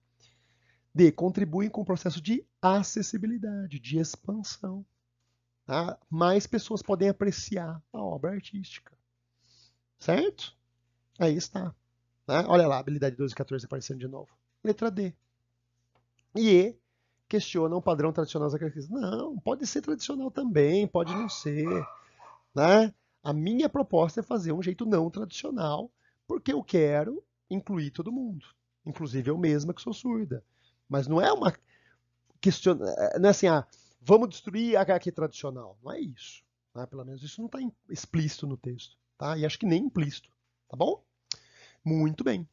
D. Contribuem com o processo de acessibilidade, de expansão. Tá? Mais pessoas podem apreciar a obra artística. Certo? Aí está. Né? Olha lá, habilidade 12 e 14 aparecendo de novo. Letra D. E E. Questiona o padrão tradicional das características. Não, pode ser tradicional também, pode não ser. Né? A minha proposta é fazer um jeito não tradicional, porque eu quero incluir todo mundo. Inclusive eu mesma que sou surda. Mas não é uma questão. Não é assim, vamos destruir a HQ tradicional. Não é isso. Né? Pelo menos isso não está explícito no texto. Tá? E acho que nem implícito. Tá bom? Muito bem.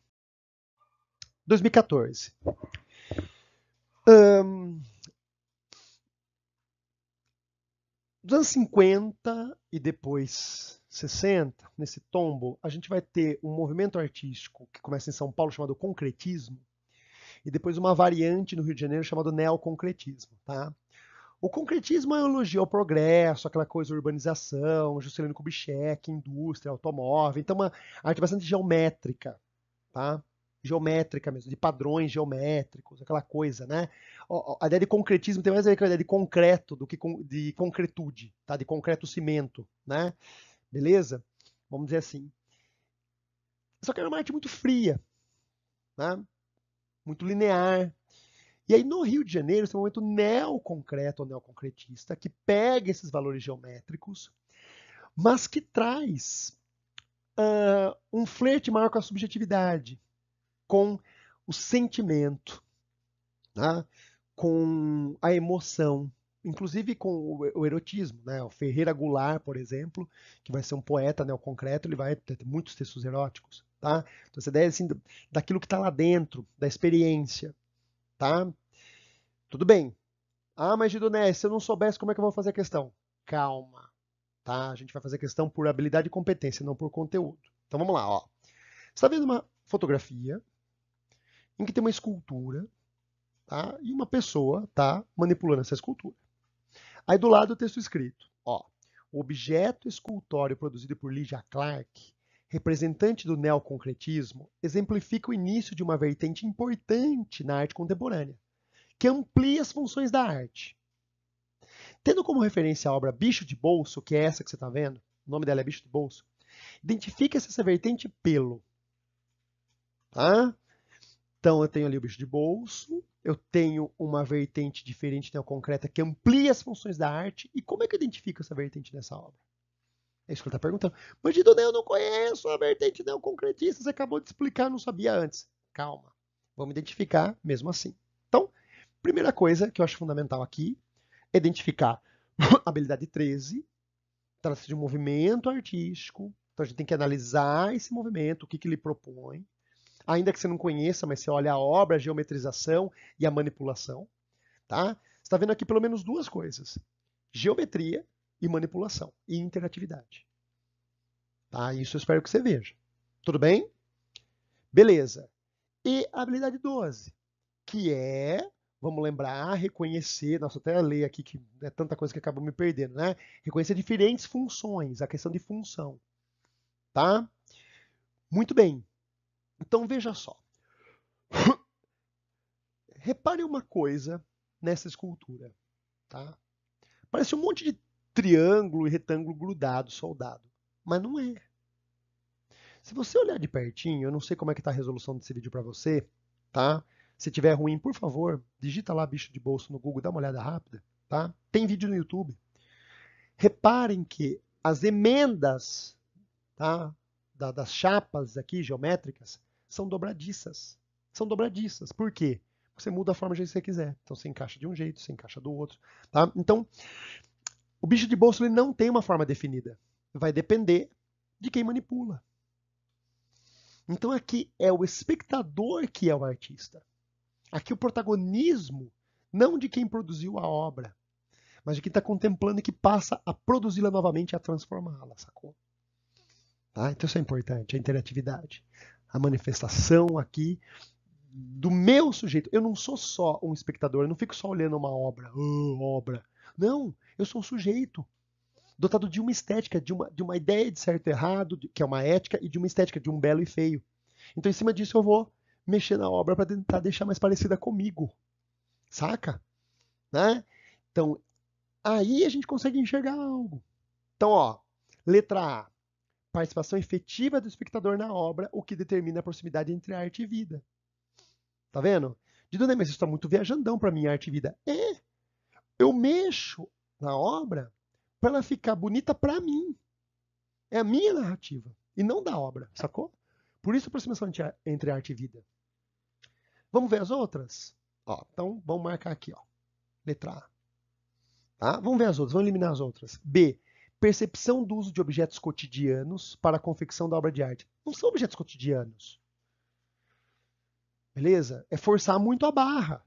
2014. Dos anos 50 e depois 60, nesse tombo, a gente vai ter um movimento artístico que começa em São Paulo chamado concretismo e depois uma variante no Rio de Janeiro chamado neoconcretismo. Tá? O concretismo é um elogio ao progresso, aquela coisa urbanização, Juscelino Kubitschek, indústria, automóvel. Então, uma arte bastante geométrica, tá? Geométrica mesmo, de padrões geométricos, aquela coisa, né? A ideia de concretismo tem mais a ver com a ideia de concreto do que de concretude, tá? De concreto cimento, né? Beleza? Vamos dizer assim. Só que era uma arte muito fria, né? Muito linear. E aí no Rio de Janeiro, esse momento neoconcreto ou neoconcretista, que pega esses valores geométricos, mas que traz um flerte maior com a subjetividade, com o sentimento, né? Com a emoção, inclusive com o erotismo. Né? O Ferreira Goulart, por exemplo, que vai ser um poeta neoconcreto, ele vai ter muitos textos eróticos. Tá? Então, essa ideia assim, daquilo que está lá dentro, da experiência. Tá? Tudo bem. Ah, mas Gidoné, se eu não soubesse como é que eu vou fazer a questão? Calma. tá? A gente vai fazer questão por habilidade e competência, não por conteúdo. Então vamos lá, ó. Você está vendo uma fotografia em que tem uma escultura, tá? E uma pessoa está manipulando essa escultura. Aí do lado o texto escrito, ó. O objeto escultório produzido por Lygia Clark, representante do neoconcretismo, exemplifica o início de uma vertente importante na arte contemporânea, que amplia as funções da arte. Tendo como referência a obra Bicho de Bolso, que é essa que você está vendo, o nome dela é Bicho de Bolso, identifica-se essa vertente pelo. Tá? Então eu tenho ali o bicho de bolso, eu tenho uma vertente diferente neoconcreta que amplia as funções da arte. E como é que eu identifico essa vertente nessa obra? É isso que ele está perguntando. Mas Didonê, eu não conheço a vertente neoconcretista, você acabou de explicar, não sabia antes. Calma, vamos identificar mesmo assim. Então, primeira coisa que eu acho fundamental aqui é identificar a habilidade 13, trata-se de um movimento artístico, então a gente tem que analisar esse movimento, o que ele propõe, ainda que você não conheça, mas você olha a obra, a geometrização e a manipulação, tá? Você está vendo aqui pelo menos duas coisas: geometria e manipulação e interatividade. Tá? Isso eu espero que você veja. Tudo bem? Beleza. E a habilidade 12, que é, vamos lembrar, reconhecer, nossa, até ler aqui que é tanta coisa que acaba me perdendo, né? Reconhecer diferentes funções, a questão de função, tá? Muito bem. Então veja só. Repare uma coisa nessa escultura, tá? Parece um monte de triângulo e retângulo grudado, soldado, mas não é. Se você olhar de pertinho, eu não sei como é que tá a resolução desse vídeo para você, tá? Se tiver ruim, por favor, digita lá bicho de bolso no Google, dá uma olhada rápida, tá? Tem vídeo no YouTube. Reparem que as emendas, tá, das chapas aqui geométricas são dobradiças. São dobradiças. Por quê? Porque você muda a forma do jeito que você quiser. Então você encaixa de um jeito, você encaixa do outro, tá? Então, o bicho de bolso ele não tem uma forma definida. Vai depender de quem manipula. Então aqui é o espectador que é o artista. Aqui o protagonismo não de quem produziu a obra, mas de quem está contemplando e que passa a produzi-la novamente e a transformá-la, sacou? Tá? Então isso é importante, a interatividade. A manifestação aqui do meu sujeito. Eu não sou só um espectador, eu não fico só olhando uma obra. Obra. Não, eu sou um sujeito dotado de uma estética, de uma ideia de certo e errado, que é uma ética, e de uma estética de um belo e feio. Então, em cima disso, eu vou mexer na obra para tentar deixar mais parecida comigo. Saca? Né? Então, aí a gente consegue enxergar algo. Então, ó, letra A. Participação efetiva do espectador na obra, o que determina a proximidade entre arte e vida. Tá vendo? Didonê, mas isso está muito viajandão para mim, arte e vida. É, eu mexo na obra para ela ficar bonita para mim. É a minha narrativa e não da obra, sacou? Por isso a aproximação entre arte e vida. Vamos ver as outras? Ó, então vamos marcar aqui, ó. Letra A. Tá? Vamos ver as outras, vamos eliminar as outras. B. Percepção do uso de objetos cotidianos para a confecção da obra de arte. Não são objetos cotidianos. Beleza? É forçar muito a barra.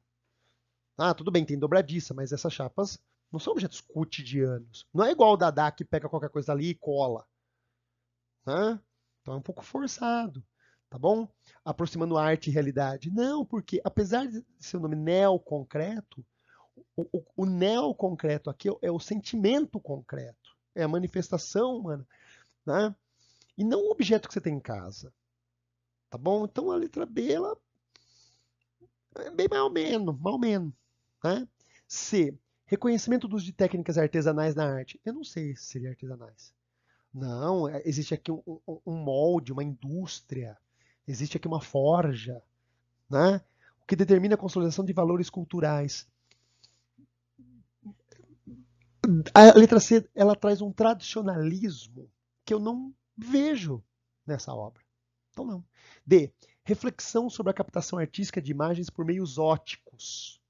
Ah, tudo bem, tem dobradiça, mas essas chapas não são objetos cotidianos. Não é igual o Dada que pega qualquer coisa ali e cola. Né? Então é um pouco forçado, tá bom? Aproximando arte e realidade. Não, porque apesar de ser o nome neoconcreto, o neoconcreto aqui é o sentimento concreto, é a manifestação humana, né? E não o objeto que você tem em casa, tá bom? Então a letra B, ela é bem mal menos, né? C. Reconhecimento do uso de técnicas artesanais na arte. Eu não sei se seria artesanais. Não, existe aqui um molde, uma indústria, existe aqui uma forja, né? O que determina a consolidação de valores culturais. A letra C, ela traz um tradicionalismo que eu não vejo nessa obra. Então não. D, reflexão sobre a captação artística de imagens por meios óticos.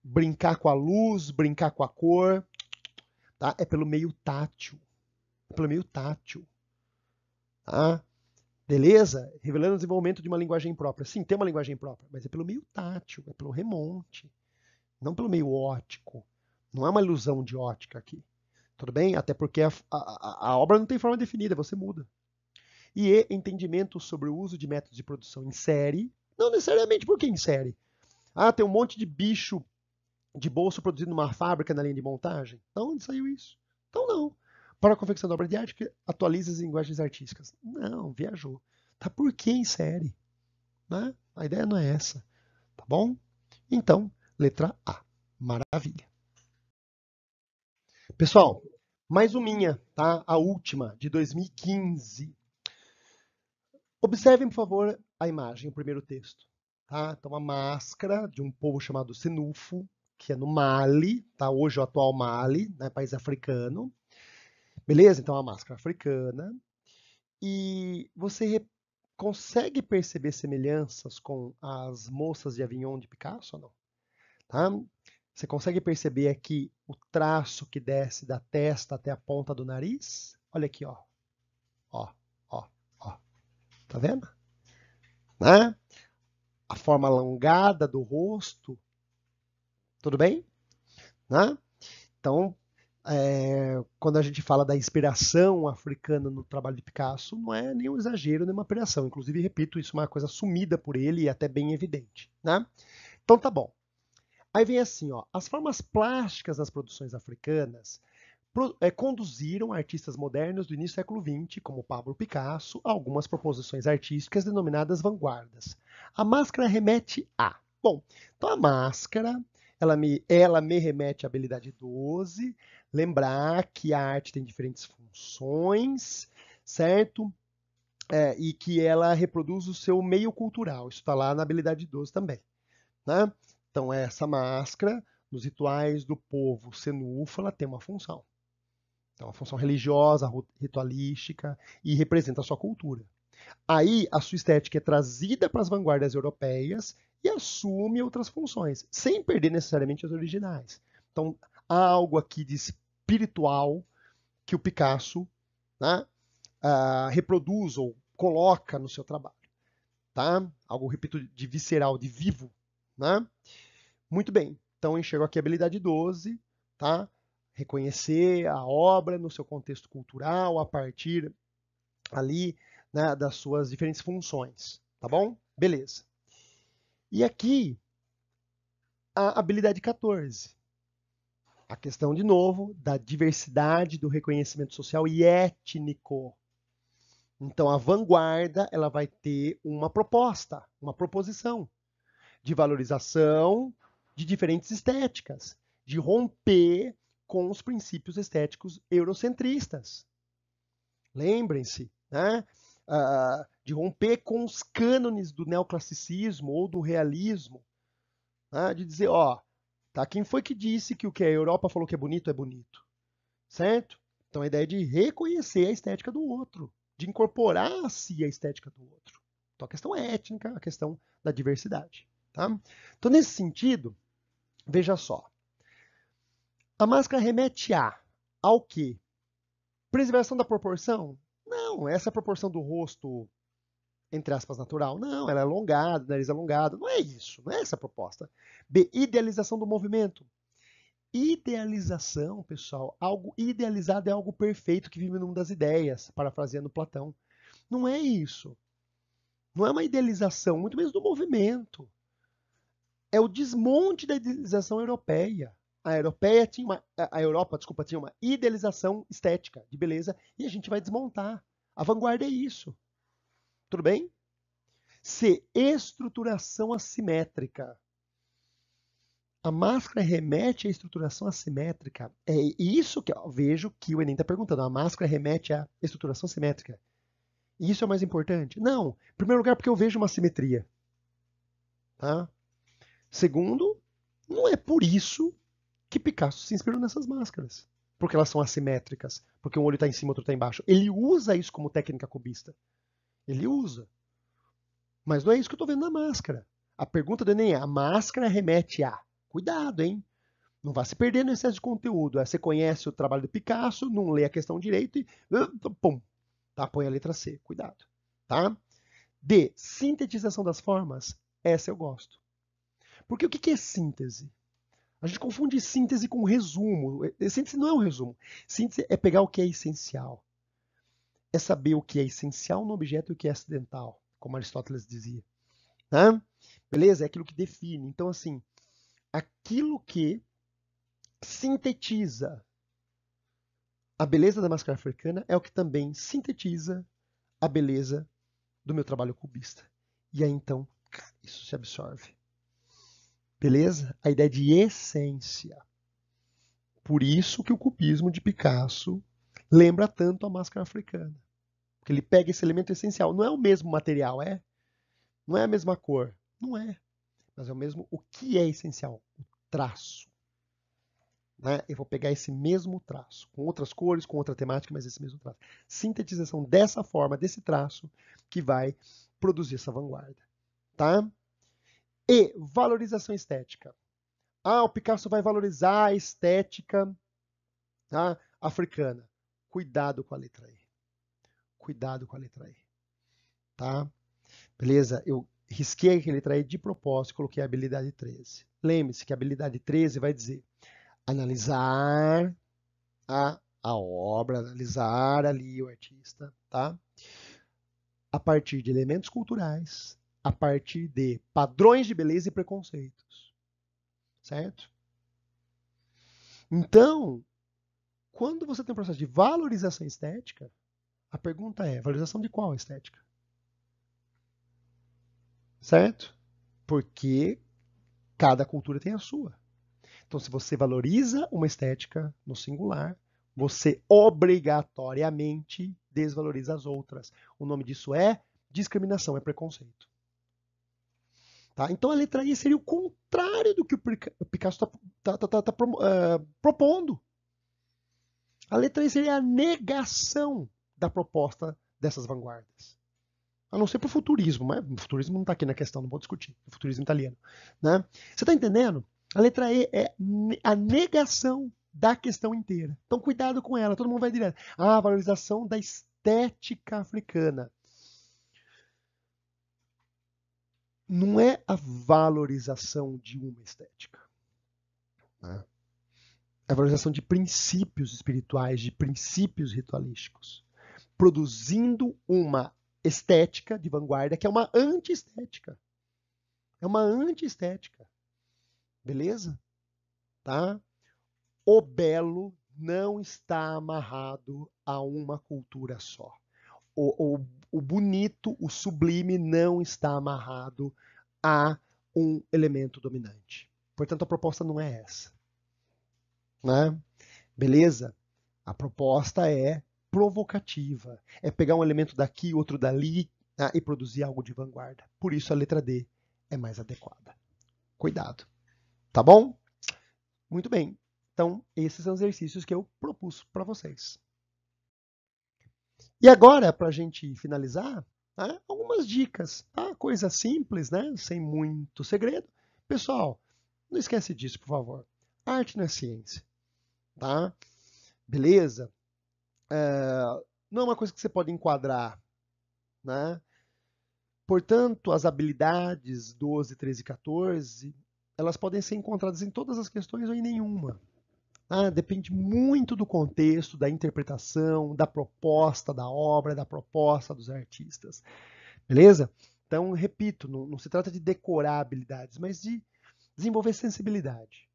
Brincar com a luz, brincar com a cor, tá? É pelo meio tátil. É pelo meio tátil, tá? Beleza? Revelando o desenvolvimento de uma linguagem própria. Sim, tem uma linguagem própria, mas é pelo meio tátil, é pelo remonte, não pelo meio óptico. Não é uma ilusão de ótica aqui. Tudo bem? Até porque a obra não tem forma definida, você muda. E entendimento sobre o uso de métodos de produção em série. Não necessariamente, por que em série? Ah, tem um monte de bicho de bolso produzido numa fábrica na linha de montagem. De onde saiu isso? Então não. Para a confecção da obra de arte que atualiza as linguagens artísticas. Não, viajou. Tá por que em série? Né? A ideia não é essa. Tá bom? Então, letra A. Maravilha. Pessoal, mais uma minha, tá? A última, de 2015. Observem, por favor, a imagem, o primeiro texto. Tá? Então, a máscara de um povo chamado Senufo, que é no Mali, tá? Hoje é o atual Mali, né? País africano. Beleza? Então, a máscara africana. E você consegue perceber semelhanças com as moças de Avignon de Picasso ou não? Tá? Você consegue perceber aqui o traço que desce da testa até a ponta do nariz? Olha aqui, ó. Ó, ó, ó. Tá vendo? Né? A forma alongada do rosto. Tudo bem? Né? Então, quando a gente fala da inspiração africana no trabalho de Picasso, não é nenhum exagero, nem uma apelação. Inclusive, repito, isso é uma coisa assumida por ele e até bem evidente. Né? Então, tá bom. Aí vem assim, ó, as formas plásticas das produções africanas conduziram artistas modernos do início do século XX, como Pablo Picasso, a algumas proposições artísticas denominadas vanguardas. A máscara remete a... Bom, então a máscara, ela me remete à habilidade 12, lembrar que a arte tem diferentes funções, certo? E que ela reproduz o seu meio cultural. Isso está lá na habilidade 12 também. Né? Então, essa máscara, nos rituais do povo Senufo, ela tem uma função. Então, uma função religiosa, ritualística e representa a sua cultura. Aí, a sua estética é trazida para as vanguardas europeias e assume outras funções, sem perder necessariamente as originais. Então, há algo aqui de espiritual que o Picasso, né, reproduz ou coloca no seu trabalho. Tá? Algo, repito, de visceral, de vivo. Né? Muito bem. Então, enxergo aqui a habilidade 12, tá? Reconhecer a obra no seu contexto cultural, a partir ali, né, das suas diferentes funções, tá bom? Beleza. E aqui, a habilidade 14. A questão, de novo, da diversidade do reconhecimento social e étnico. Então, a vanguarda, ela vai ter uma proposta, uma proposição de valorização de diferentes estéticas, de romper com os princípios estéticos eurocentristas. Lembrem-se, né? De romper com os cânones do neoclassicismo ou do realismo, né? De dizer, ó, tá, quem foi que disse que o que a Europa falou que é bonito, certo? Então a ideia é de reconhecer a estética do outro, de incorporar a si a estética do outro. Então a questão é étnica, a questão da diversidade. Tá? Então, nesse sentido, veja só. A máscara remete ao quê? Preservação da proporção? Não, essa proporção do rosto, entre aspas, natural. Não, ela é alongada, nariz alongado. Não é isso, não é essa a proposta. B, idealização do movimento. Idealização, pessoal, algo idealizado é algo perfeito que vive no mundo das ideias, parafraseando Platão. Não é isso. Não é uma idealização, muito menos do movimento. É o desmonte da idealização europeia. A Europa, desculpa, tinha uma idealização estética de beleza e a gente vai desmontar. A vanguarda é isso. Tudo bem? C, estruturação assimétrica. A máscara remete à estruturação assimétrica. É isso que eu vejo que o Enem está perguntando. A máscara remete à estruturação assimétrica. E isso é o mais importante? Não. Em primeiro lugar, porque eu vejo uma simetria. Tá? Segundo, não é por isso que Picasso se inspirou nessas máscaras. Porque elas são assimétricas. Porque um olho está em cima, outro está embaixo. Ele usa isso como técnica cubista. Ele usa. Mas não é isso que eu estou vendo na máscara. A pergunta do Enem é: a máscara remete a. Cuidado, hein? Não vá se perder no excesso de conteúdo. Você conhece o trabalho do Picasso, não lê a questão direito e. Pum. Tá? Põe a letra C. Cuidado. Tá? D. Sintetização das formas. Essa eu gosto. Porque o que é síntese? A gente confunde síntese com resumo. Síntese não é um resumo. Síntese é pegar o que é essencial. É saber o que é essencial no objeto e o que é acidental, como Aristóteles dizia. Tá? Beleza? É aquilo que define. Então, assim, aquilo que sintetiza a beleza da máscara africana é o que também sintetiza a beleza do meu trabalho cubista. E aí, então, isso se absorve. Beleza? A ideia de essência. Por isso que o cubismo de Picasso lembra tanto a máscara africana. Porque ele pega esse elemento essencial. Não é o mesmo material, é? Não é a mesma cor. Não é. Mas é o mesmo o que é essencial. O traço. Né? Eu vou pegar esse mesmo traço, com outras cores, com outra temática, mas esse mesmo traço. Sintetização dessa forma, desse traço, que vai produzir essa vanguarda. Tá? E valorização estética. Ah, o Picasso vai valorizar a estética, tá, africana. Cuidado com a letra E. Cuidado com a letra E. Tá? Beleza? Eu risquei a letra E de propósito e coloquei a habilidade 13. Lembre-se que a habilidade 13 vai dizer analisar a obra, analisar ali o artista, tá? A partir de elementos culturais, a partir de padrões de beleza e preconceitos, certo? Então, quando você tem um processo de valorização estética, a pergunta é, valorização de qual estética? Certo? Porque cada cultura tem a sua. Então, se você valoriza uma estética no singular, você obrigatoriamente desvaloriza as outras. O nome disso é discriminação, é preconceito. Tá? Então, a letra I seria o contrário do que o Picasso está propondo. A letra I seria a negação da proposta dessas vanguardas. A não ser para o futurismo, mas o futurismo não está aqui na questão, não vou discutir. O futurismo italiano. Né? Você está entendendo? A letra E é a negação da questão inteira. Então, cuidado com ela. Todo mundo vai direto. Ah, a valorização da estética africana. Não é a valorização de uma estética. Né? É a valorização de princípios espirituais, de princípios ritualísticos. Produzindo uma estética de vanguarda que é uma anti-estética. É uma anti-estética. Beleza? Tá? O belo não está amarrado a uma cultura só. O bonito, o sublime não está amarrado a um elemento dominante. Portanto, a proposta não é essa. Né? Beleza? A proposta é provocativa. É pegar um elemento daqui, outro dali, né, e produzir algo de vanguarda. Por isso a letra D é mais adequada. Cuidado. Tá bom? Muito bem. Então, esses são os exercícios que eu propus para vocês. E agora, para a gente finalizar, né, algumas dicas. Tá? Coisa simples, né? Sem muito segredo. Pessoal, não esquece disso, por favor. Arte não é ciência. Tá? Beleza? Não é uma coisa que você pode enquadrar. Né? Portanto, as habilidades 12, 13 e 14, elas podem ser encontradas em todas as questões ou em nenhuma. Depende muito do contexto, da interpretação, da proposta da obra, da proposta dos artistas. Beleza? Então, repito, não se trata de decorar habilidades, mas de desenvolver sensibilidade.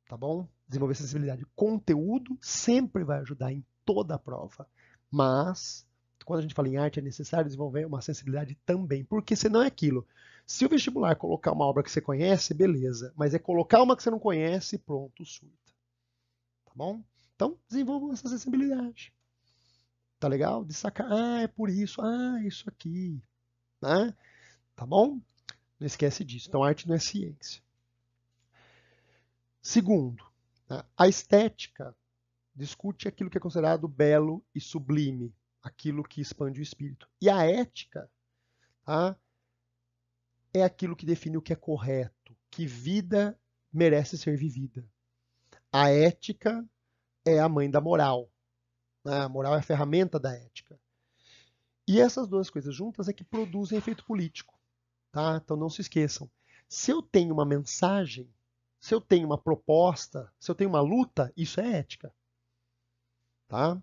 Tá bom? Desenvolver sensibilidade. Conteúdo sempre vai ajudar em toda a prova. Mas, quando a gente fala em arte, é necessário desenvolver uma sensibilidade também. Porque senão é aquilo. Se o vestibular colocar uma obra que você conhece, beleza. Mas é colocar uma que você não conhece, pronto, surta. Tá bom? Então, desenvolvam essa sensibilidade. Tá legal? De sacar, é por isso, isso aqui. Né? Tá bom? Não esquece disso. Então, arte não é ciência. Segundo, né? A estética discute aquilo que é considerado belo e sublime, aquilo que expande o espírito. E a ética, tá? É aquilo que define o que é correto, que vida merece ser vivida. A ética é a mãe da moral. Né? A moral é a ferramenta da ética. E essas duas coisas juntas é que produzem efeito político. Tá? Então não se esqueçam. Se eu tenho uma mensagem, se eu tenho uma proposta, se eu tenho uma luta, isso é ética. Tá?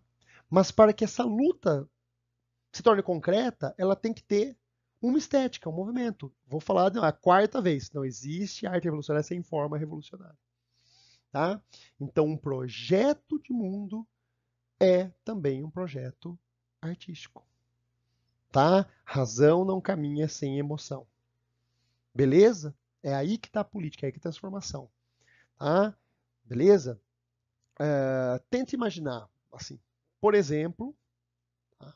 Mas para que essa luta se torne concreta, ela tem que ter uma estética, um movimento. Vou falar a quarta vez, não existe arte revolucionária sem forma revolucionária. Tá? Então, um projeto de mundo é também um projeto artístico. Tá? Razão não caminha sem emoção. Beleza? É aí que está a política, é aí que está a transformação. Tá? Beleza? Tente imaginar, assim, por exemplo, tá?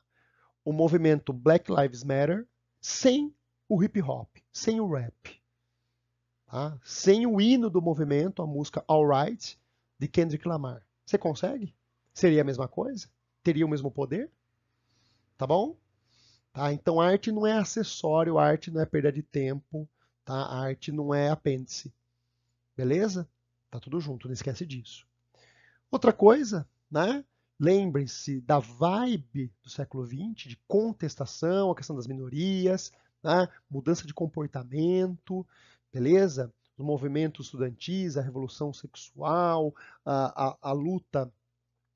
O movimento Black Lives Matter sem o hip hop, sem o rap. Tá? Sem o hino do movimento, a música All Right, de Kendrick Lamar. Você consegue? Seria a mesma coisa? Teria o mesmo poder? Tá bom? Tá? Então, arte não é acessório, arte não é perda de tempo, tá? A arte não é apêndice. Beleza? Tá tudo junto, não esquece disso. Outra coisa, né? Lembrem-se da vibe do século XX, de contestação, a questão das minorias, né? Mudança de comportamento, beleza? Os movimentos estudantis, a revolução sexual, a luta,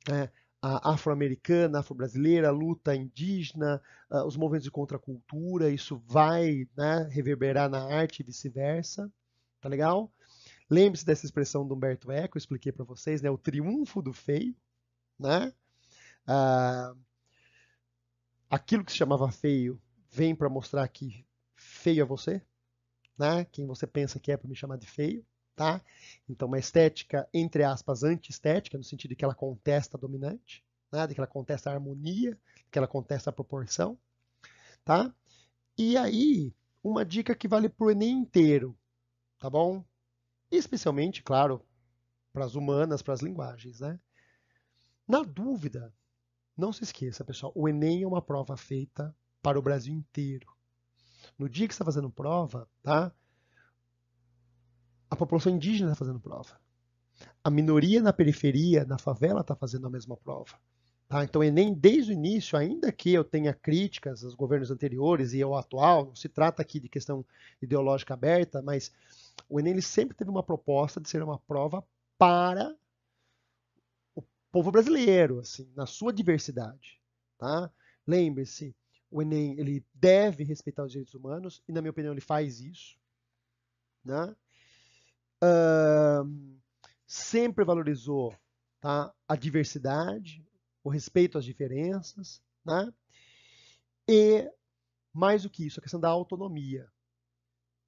né, a afro-americana, afro-brasileira, a luta indígena, os movimentos de contracultura, isso vai, né, reverberar na arte e vice-versa, tá legal? Lembre-se dessa expressão do Humberto Eco, eu expliquei para vocês, né, o triunfo do feio, né? Ah, aquilo que se chamava feio vem para mostrar que feio é você, né? Quem você pensa que é para me chamar de feio, tá? Então, uma estética, entre aspas, anti-estética, no sentido de que ela contesta a dominante, né? De que ela contesta a harmonia, que ela contesta a proporção, tá? E aí, uma dica que vale para o Enem inteiro, tá bom? Especialmente, claro, para as humanas, para as linguagens, né? Na dúvida, não se esqueça, pessoal, o Enem é uma prova feita para o Brasil inteiro. No dia que você está fazendo prova, tá? A população indígena está fazendo prova. A minoria na periferia, na favela, está fazendo a mesma prova. Tá? Então, o Enem, desde o início, ainda que eu tenha críticas aos governos anteriores e ao atual, não se trata aqui de questão ideológica aberta, mas o Enem ele sempre teve uma proposta de ser uma prova para o povo brasileiro, assim, na sua diversidade. Tá? Lembre-se, o Enem ele deve respeitar os direitos humanos, e na minha opinião ele faz isso. Né? Sempre valorizou, tá, a diversidade, o respeito às diferenças, né? E, mais do que isso, a questão da autonomia,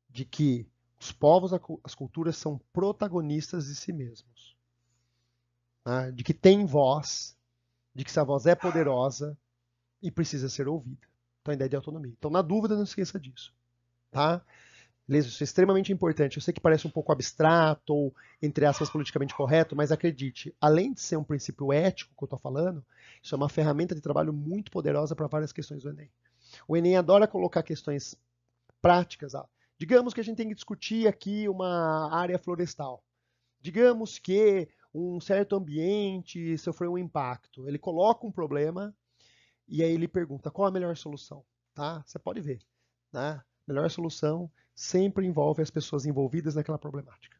de que os povos, as culturas são protagonistas de si mesmos, né? De que tem voz, de que essa voz é poderosa e precisa ser ouvida. Então, a ideia de autonomia. Então, na dúvida, não esqueça disso, tá? Beleza? Isso é extremamente importante. Eu sei que parece um pouco abstrato ou, entre aspas, politicamente correto, mas acredite, além de ser um princípio ético que eu estou falando, isso é uma ferramenta de trabalho muito poderosa para várias questões do Enem. O Enem adora colocar questões práticas. Digamos que a gente tem que discutir aqui uma área florestal. Digamos que um certo ambiente sofreu um impacto. Ele coloca um problema e aí ele pergunta qual a melhor solução. Tá? Você pode ver. Né? A melhor solução sempre envolve as pessoas envolvidas naquela problemática.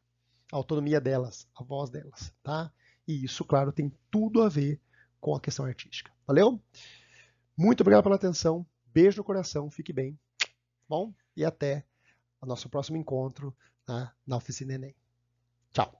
A autonomia delas, a voz delas, tá? E isso, claro, tem tudo a ver com a questão artística. Valeu? Muito obrigado pela atenção. Beijo no coração, fique bem. Bom, e até o nosso próximo encontro, né, na Oficina Enem. Tchau.